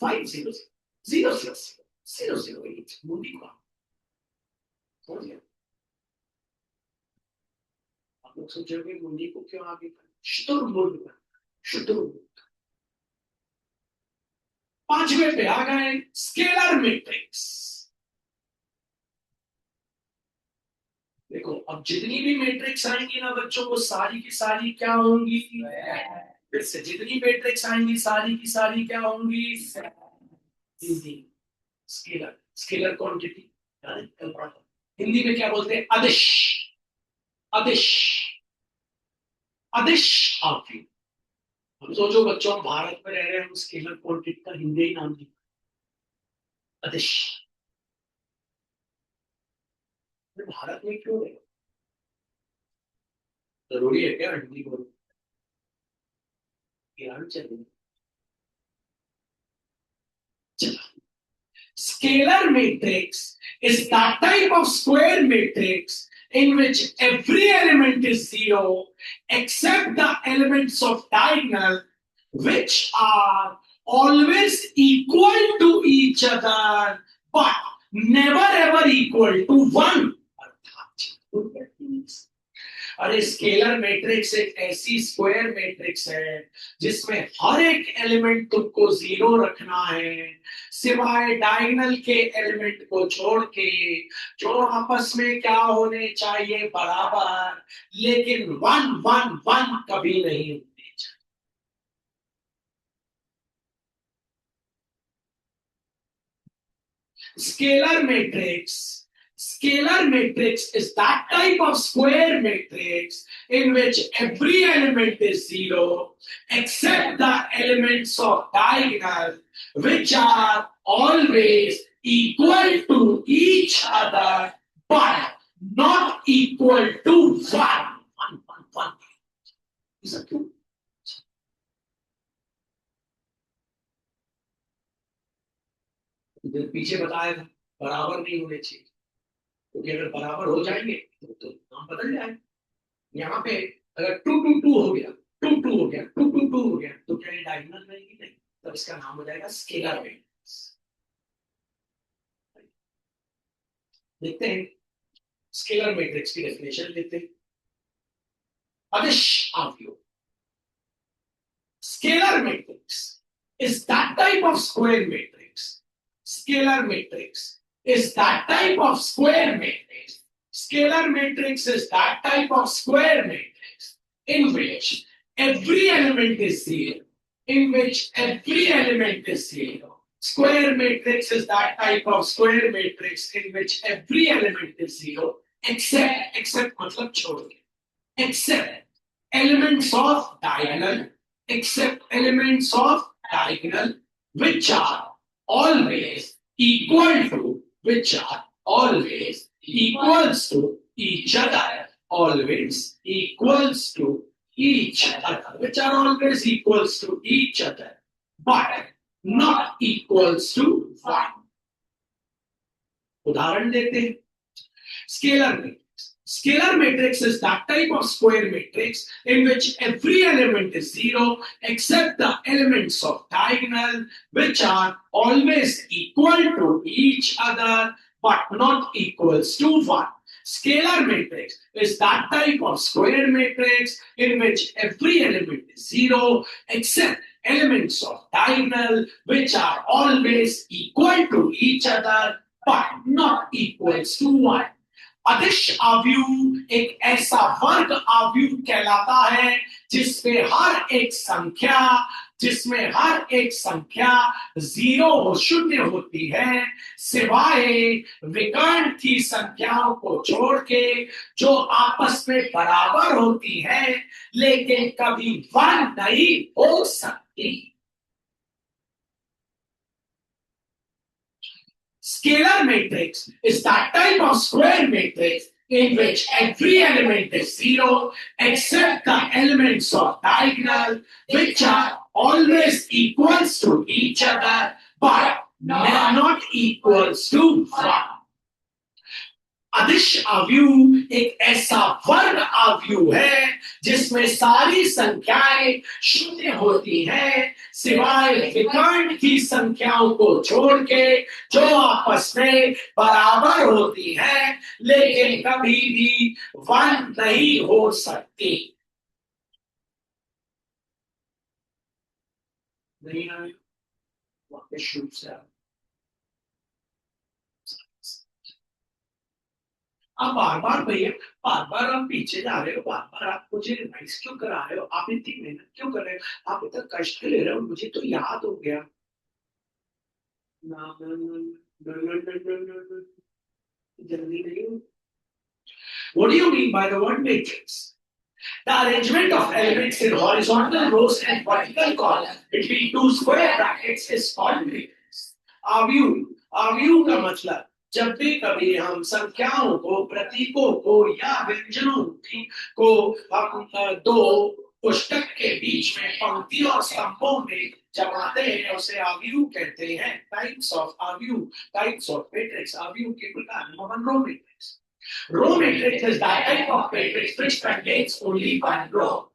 500008 मुंडी को समझ गया। आप लोग सोचोगे मुंडी को क्यों आगे कर, शुतुरमुर्ग, शुतुरमुर्ग। पांचवें पे आ गए स्केलर मैट्रिक्स। देखो अब जितनी भी मैट्रिक्स आएंगी ना बच्चों को, सारी की सारी क्या होंगी? फिर से, जितनी मैट्रिक्स आएंगी सारी की सारी क्या होंगी? Hindi scalar, scalar quantity. कल पढ़ा था हिंदी में क्या बोलते हैं? अदिश, अदिश, अदिश आव्यूह। हम सोचो बच्चों, हम भारत में रह रहे हैं, हम स्केलर क्वांटिटी का हिंदी ही नाम नहीं, अदिश। भारत में क्यों है? जरूरी है क्या हिंदी बोलना? ईरान चलिए। Scalar matrix is that type of square matrix in which every element is zero except the elements of diagonal which are always equal to each other but never ever equal to one. अरे scalar matrix एक ऐसी square matrix है जिसमें हर एक element तुमको zero रखना है सिवाय डायगोनल के एलिमेंट को छोड़ के, जो आपस में क्या होने चाहिए? बराबर, लेकिन वन वन वन कभी नहीं होने चाहिए। Scalar matrix, scalar matrix is that type of square matrix in which every element is zero except the elements of diagonal which are always equal to each other but not equal to one. One. Is that true? पीछे बताया था बराबर नहीं होने चाहिए, क्योंकि अगर बराबर हो जाएंगे तो नाम बदल जाए। यहाँ पे अगर टू टू टू हो गया, टू टू हो गया, टू टू टू हो गया, तो क्या ये डायगोनल रहेगी? नहीं, तब इसका नाम हो जाएगा स्केलर मैट्रिक्स। देखते हैं स्केलर मैट्रिक्स की डेफिनेशन देखते हैं। अदिश अवयव. Scalar matrix is that type of square matrix. Scalar matrix is that type of square matrix. Scalar matrix is that type of square matrix in which every element is zero. In which every element is zero. Square matrix is that type of square matrix in which every element is zero except मतलब छोड़ के, except elements of diagonal, except elements of diagonal which are always equal to, which are always equals to each other, always equals to each other, which are always equals to each other, but not equals to one. उदाहरण देते हैं. Scalar matrix. Scalar matrix is that type of square matrix in which every element is zero except the elements of diagonal, which are always equal to each other but not equals to one. Scalar matrix is that type of square matrix in which every element is zero except elements of diagonal, which are always equal to each other but not equals to one. अदिश आव्यूह एक ऐसा वर्ग आव्यूह कहलाता है जिसमें हर एक संख्या जीरो शून्य होती है सिवाय विकर्ण की संख्याओं को छोड़ के जो आपस में बराबर होती है लेकिन कभी वन नहीं हो सकती. Scalar matrix is that type of square matrix in which every element is zero except the elements of diagonal, which are always equals to each other but not equals to one. अदिश आव्यूह एक ऐसा वर्ग आव्यूह है जिसमें सारी संख्याएं शून्य होती हैं सिवाय विकर्ण की संख्याओं को छोड़ के जो आपस में बराबर होती हैं लेकिन कभी भी वन नहीं हो सकती. नहीं आए वापस शुरू से. आप बार बार भैया बार बार आप पीछे जा रहे हो, बार बार आप मुझे रिवाइज क्यों करा रहे हो, आप इतनी मेहनत क्यों कर रहे हो, आप इतना कष्ट ले रहे हो, मुझे तो याद हो गया. जल्दी नहीं. What do you mean by the word matrix? The arrangement of elements in horizontal rows and vertical column between two square brackets is called matrix. आव्यूह का मतलब जब भी कभी हम संख्याओं को, प्रतीकों को या व्यंजनों को हम दो पुस्तक के बीच में पंक्ति और स्तंभों में जमाते हैं उसे आव्यूह कहते हैं. टाइप्स ऑफ आव्यूह, टाइप्स ऑफ मैट्रिक्स. आव्यूह के प्रकार. Number row matrix. Row matrix is that type of matrix which contains only one row.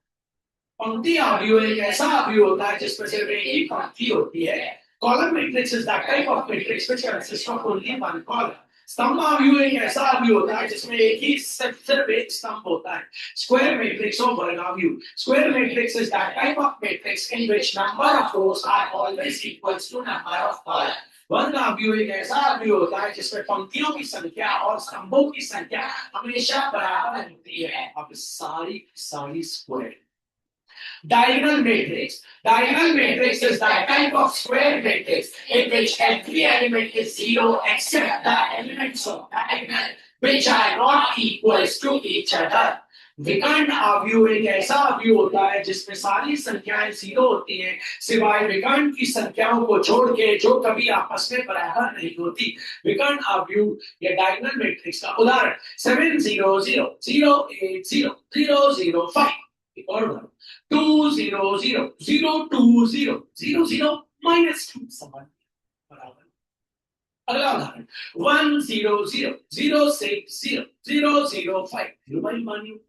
पंक्ति आव्यूह एक ऐसा आव्यूह होता है जिसमें सिर्फ एक ही पंक्ति होती है. Column matrix is that type of matrix which consists of only one column. स्तंभ आव्यूह एक ऐसा आव्यूह होता है जिसमें सिर्फ एक स्तंभ होता है. Square matrix or वर्ग आव्यूह. Square matrix is that type of matrix in which number of rows are always equals to number of columns. वर्ग आव्यूह एक ऐसा आव्यूह होता है जिसमें पंक्तियों की संख्या और स्तंभों की संख्या हमेशा बराबर होती है. अब सारी square. Diagonal matrix. Diagonal matrix is that type of square matrix in which every element is zero except the elements of diagonal which are not equals to each other. विकर्ण आव्यूह एक ऐसा आव्यूह होता है जिसमें सारी संख्याएं जीरो होती हैं सिवाय विकर्ण की संख्याओं को छोड़ के जो कभी आपस में बराबर नहीं होती. विकर्ण आव्यूह या डायगोनल मैट्रिक्स का उदाहरण 7 0 0 0 8 0 0 0 5. एक और उदाहरण 2 0 0 0 2 0 0 0 -2 समान बराबर. अगला उदाहरण 1 0 0 0 6 0 0 0 5. भाई मानिए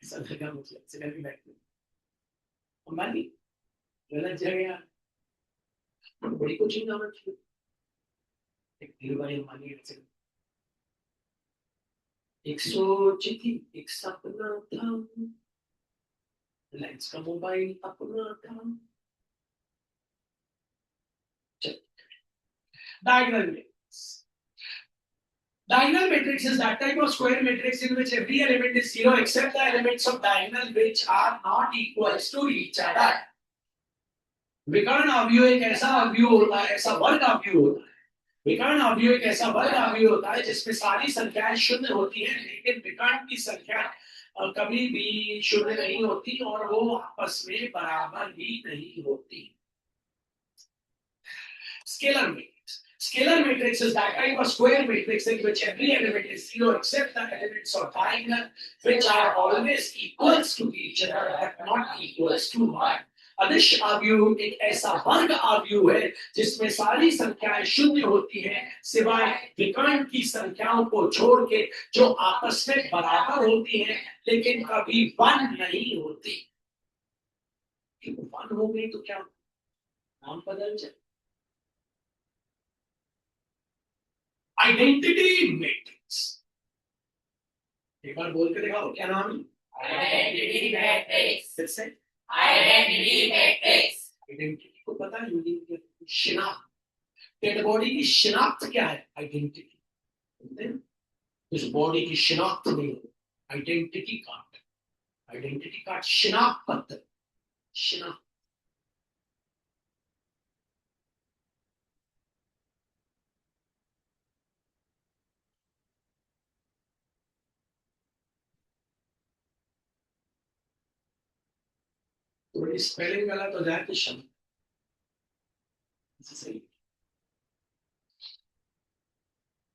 ऐसा लगा मुझे सेकंड भी बैठ में मानी गलत जगह बड़ी कोचिंग ना रखी एक धीरुभाई मानी ऐसे एक सोच थी एक सपना था रिलायंस का मोबाइल अपना काम। Diagonal matrix, diagonal matrix is that type of square matrix in which every element is zero except the elements of diagonal which are not equals to each other. विकर्ण अवयव एक ऐसा अवयव होता है, ऐसा वर्ग अवयव होता है। विकर्ण अवयव एक ऐसा वर्ग अवयव होता है जिसमें सारी संख्याएं शून्य होती हैं, लेकिन विकर्ण की संख्या कभी भी शून्य नहीं होती और वो आपस में बराबर भी नहीं होती। Scalar matrix, scalar matrix is that type of square matrix in which every element is zero except the elements of diagonal which are always equals to each other but not equals to one. अदिश अवयव एक ऐसा वर्ग अवयव है जिसमें सारी संख्याएं शून्य होती हैं सिवाय विकर्ण की संख्याओं को छोड़ के जो आपस में बराबर होती हैं लेकिन कभी वन नहीं होती। वन हो गई तो क्या नाम बदल जाए। आइडेंटिटी मैट्रिक्स, एक बार बोल के दिखाओ क्या नाम है। Identity matrix. फिर से आइडेंटिटी मैट्रिक्स। आइडेंटिटी को पता है यूनिक शिनाख्त, डेड बॉडी की शिनाख्त क्या है आइडेंटिटी। इस बॉडी की शिनाख्त नहीं हो आइडेंटिटी कार्ड, आइडेंटिटी कार्ड शिनाख्त पत्र, शिनाख्त। थोड़ी स्पेलिंग गलत हो जाए तो शब्द सही।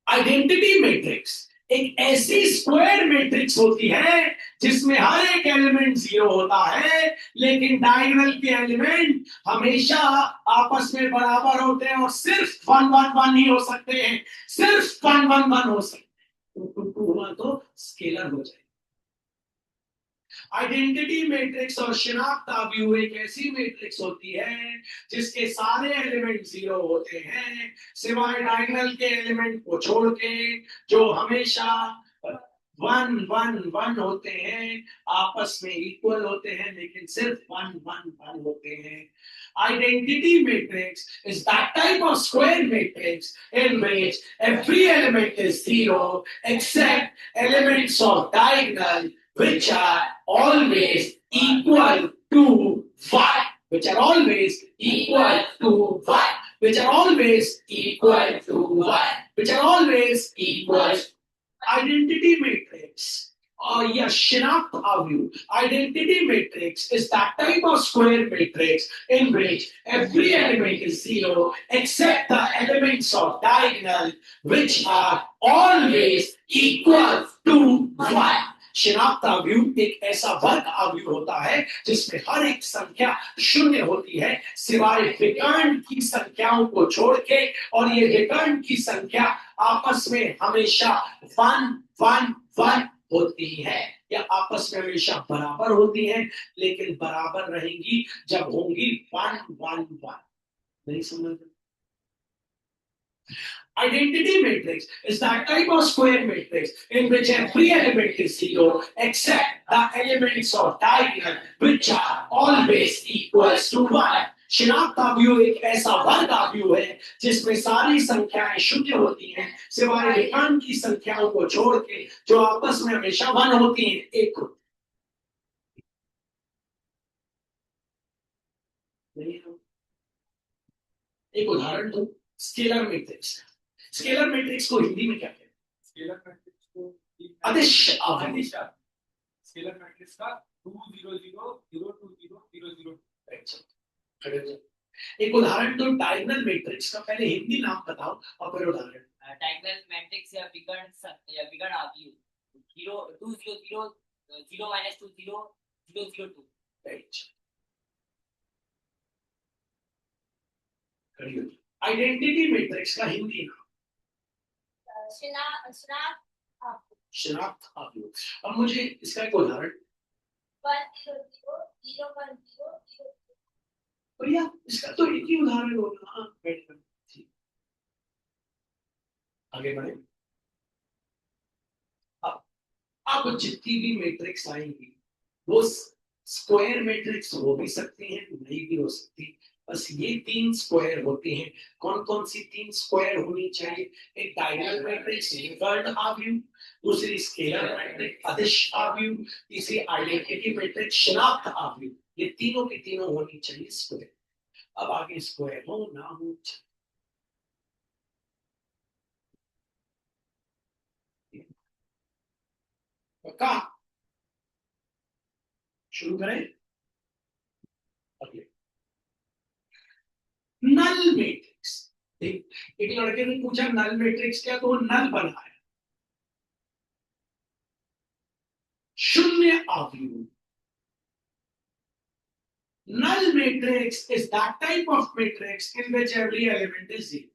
आइडेंटिटी मैट्रिक्स एक ऐसी स्क्वायर मैट्रिक्स होती है जिसमें हर एक एलिमेंट जीरो होता है लेकिन डायगोनल के एलिमेंट हमेशा आपस में बराबर होते हैं और सिर्फ वन वन वन ही हो सकते हैं, सिर्फ वन वन वन हो सकते हैं। टू टू हुआ तो स्केलर हो जाए। आइडेंटिटी मैट्रिक्स और शिनाख्त अवयव एक ऐसी मैट्रिक्स होती है जिसके सारे एलिमेंट जीरो होते हैं सिवाय डायगोनल के एलिमेंट को छोड़ के जो हमेशा वन वन वन होते हैं, आपस में इक्वल होते हैं लेकिन सिर्फ वन वन वन होते हैं। Identity matrix is that type of square matrix in which every element is zero except elements of diagonal which are always equal to y, which are always equal to y, which are always equal to y, which are always equal identity matrix or yeah, शिनाख्त अवयव। Identity matrix is that type of square matrix in which every element is zero except the elements of diagonal which are always equal to one. शिनाख्त अवयव एक ऐसा वर्ग अवयव होता है जिसमें हर एक संख्या शून्य होती है सिवाय विकर्ण की संख्याओं को छोड़ के और ये विकर्ण की संख्या आपस में हमेशा वन वन वन होती है या आपस में हमेशा बराबर होती है लेकिन बराबर रहेंगी जब होंगी वन वन वन। नहीं समझ। Identity matrix is that type of square matrix in which every element is zero except the elements of diagonal which are always equals to one. शिनाख्त अवयव एक ऐसा वर्ग अवयव है जिसमें सारी संख्याएं शून्य होती हैं सिवाय विकर्ण की संख्याओं को छोड़ के जो आपस में हमेशा वन होती हैं, एक होती। एक उदाहरण दो स्केलर मैट्रिक्स। स्केलर मैट्रिक्स को हिंदी में क्या कहते हैं। स्केलर मैट्रिक्स को अदिश अवयव। स्केलर मैट्रिक्स का 2 0 0 0 2 0 0 0। एक उदाहरण दो डायगोनल मैट्रिक्स का, पहले हिंदी नाम बताओ और फिर उदाहरण। डायगोनल मैट्रिक्स या विकर्ण अवयव 0 2 0 0 0 -2 0 0 0 2। राइट। आइडेंटिटी मैट्रिक्स का हिंदी नाम शिनाख्त अवयव। अब मुझे इसका एक उदाहरण। 1 0 0 0 1 0 0। भैया इसका तो एक ही उदाहरण होगा। हाँ आगे बढ़े। अब जितनी भी मैट्रिक्स आएंगी वो स्क्वायर मैट्रिक्स हो भी सकती है, नहीं भी हो सकती, बस ये 3 स्क्वायर होती हैं। कौन कौन सी 3 स्क्वायर होनी चाहिए? एक डायगोनल मैट्रिक्स रिकर्ड आव्यूह, दूसरी स्केलर मैट्रिक्स अदिश आव्यूह, तीसरी आइडेंटिटी मैट्रिक्स शनाख्त आव्यूह। ये तीनों की तीनों होनी चाहिए स्क्वायर। अब आगे स्क्वायर हो ना हो, पक्का? शुरू करें। अगले नल मैट्रिक्स। एक लड़के ने पूछा नल मैट्रिक्स क्या, तो वो नल बनाया। शून्य आव्यूह। Null matrix is that type of matrix in which every element is zero.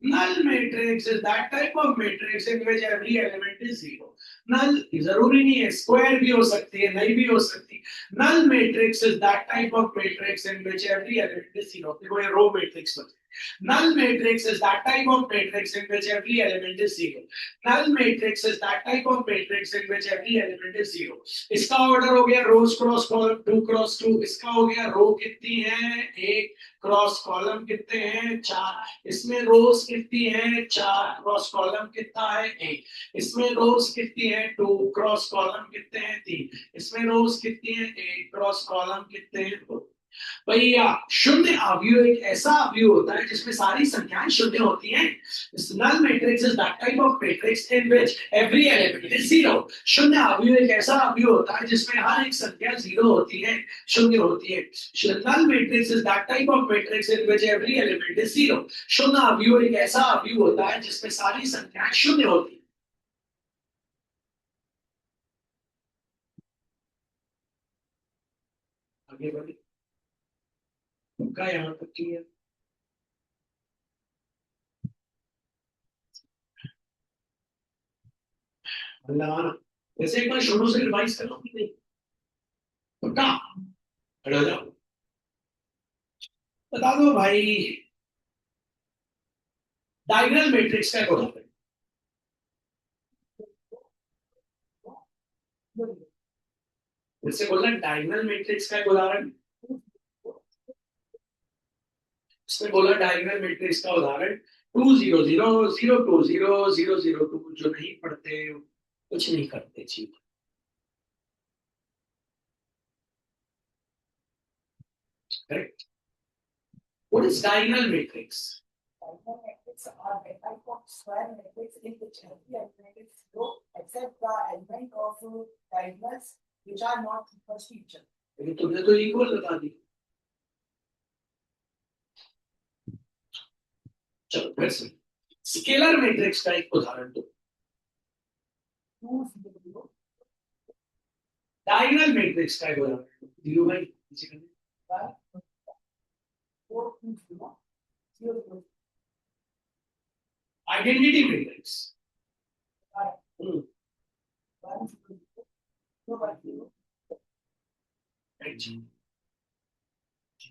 Null matrix is that type of matrix in which every element is zero. Null जरूरी नहीं है, स्क्वायर भी हो सकती है, नहीं भी हो सकती। Null matrix is that type of matrix in which every element is zero. देखो ये रो मैट्रिक्स बन। Null matrix is that type of matrix in which every element is zero. Null matrix is that type of matrix in which every element is zero. इसका order हो गया रोज cross column 2 cross 2। इसका हो गया रो कितनी है 1, cross column कितने हैं 4। इसमें रोज कितनी है 4, क्रॉस कॉलम कितना है 1। इसमें रोज कितनी है 2, क्रॉस कॉलम कितने हैं 3। इसमें रोज कितनी है 1, क्रॉस कॉलम कितने हैं 2। भैया शून्य आव्यूह एक ऐसा आव्यूह होता है जिसमें सारी संख्याएं शून्य होती हैं। Null matrix is that type of matrix in which every element is zero. शून्य आव्यूह एक ऐसा आव्यूह होता है जिसमें हर एक संख्या जीरो होती है, शून्य होती है। Null matrix is that type of matrix in which every element is zero. शून्य आव्यूह एक ऐसा आव्यूह होता है जिसमें सारी संख्याएं शून्य होती है। आगे बढ़े, उनका यहाँ तक क्लियर। लगाना जैसे एक बार शुरू से रिवाइज करो कि नहीं, पक्का? खड़े हो जाओ, बता दो भाई। डायगोनल मैट्रिक्स का उदाहरण, जैसे बोलना डायगोनल मैट्रिक्स का उदाहरण। उसने बोला डायगोनल मैट्रिक्स का उदाहरण 2 0 0 0 2 0 0 0 2। जो नहीं पढ़ते कुछ नहीं करते, ठीक। Correct. What is diagonal matrix? Diagonal matrices are a type of square matrix in which every element is zero except the element of diagonals which are not equal to each other. लेकिन तुमने तो equal बता दी। चलो फिर से scalar matrix का एक उदाहरण दो। 2 0 0 डायगोनल मैट्रिक्स का एक उदाहरण दो। 0 बाई 4 2 0 0 0 आइडेंटिटी मैट्रिक्स। 1 0 2 1 0।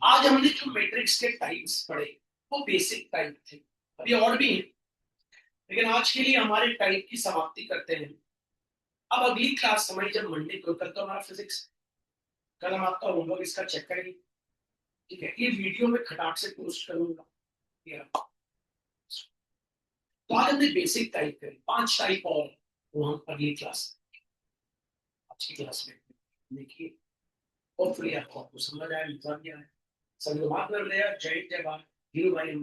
आज हमने जो मैट्रिक्स के टाइप्स पढ़े वो बेसिक टाइप थे, अभी और भी हैं, लेकिन आज के लिए हमारे टाइप की समाप्ति करते हैं। अब अगली क्लास हमारी जब मंडे को, कल तो हमारा फिजिक्स, कल हम आपका होमवर्क इसका चेक करेंगे, ठीक है? ये वीडियो में खटाक से पोस्ट करूंगा। तो आज हमने बेसिक टाइप करें, 5 टाइप और वो हम अगली क्लास, आज की क्लास में देखिए। होपफुली आपको समझ आया, मजा भी आया। सब लोग माफ कर दिया। जय जय भारत, हीरो भाई।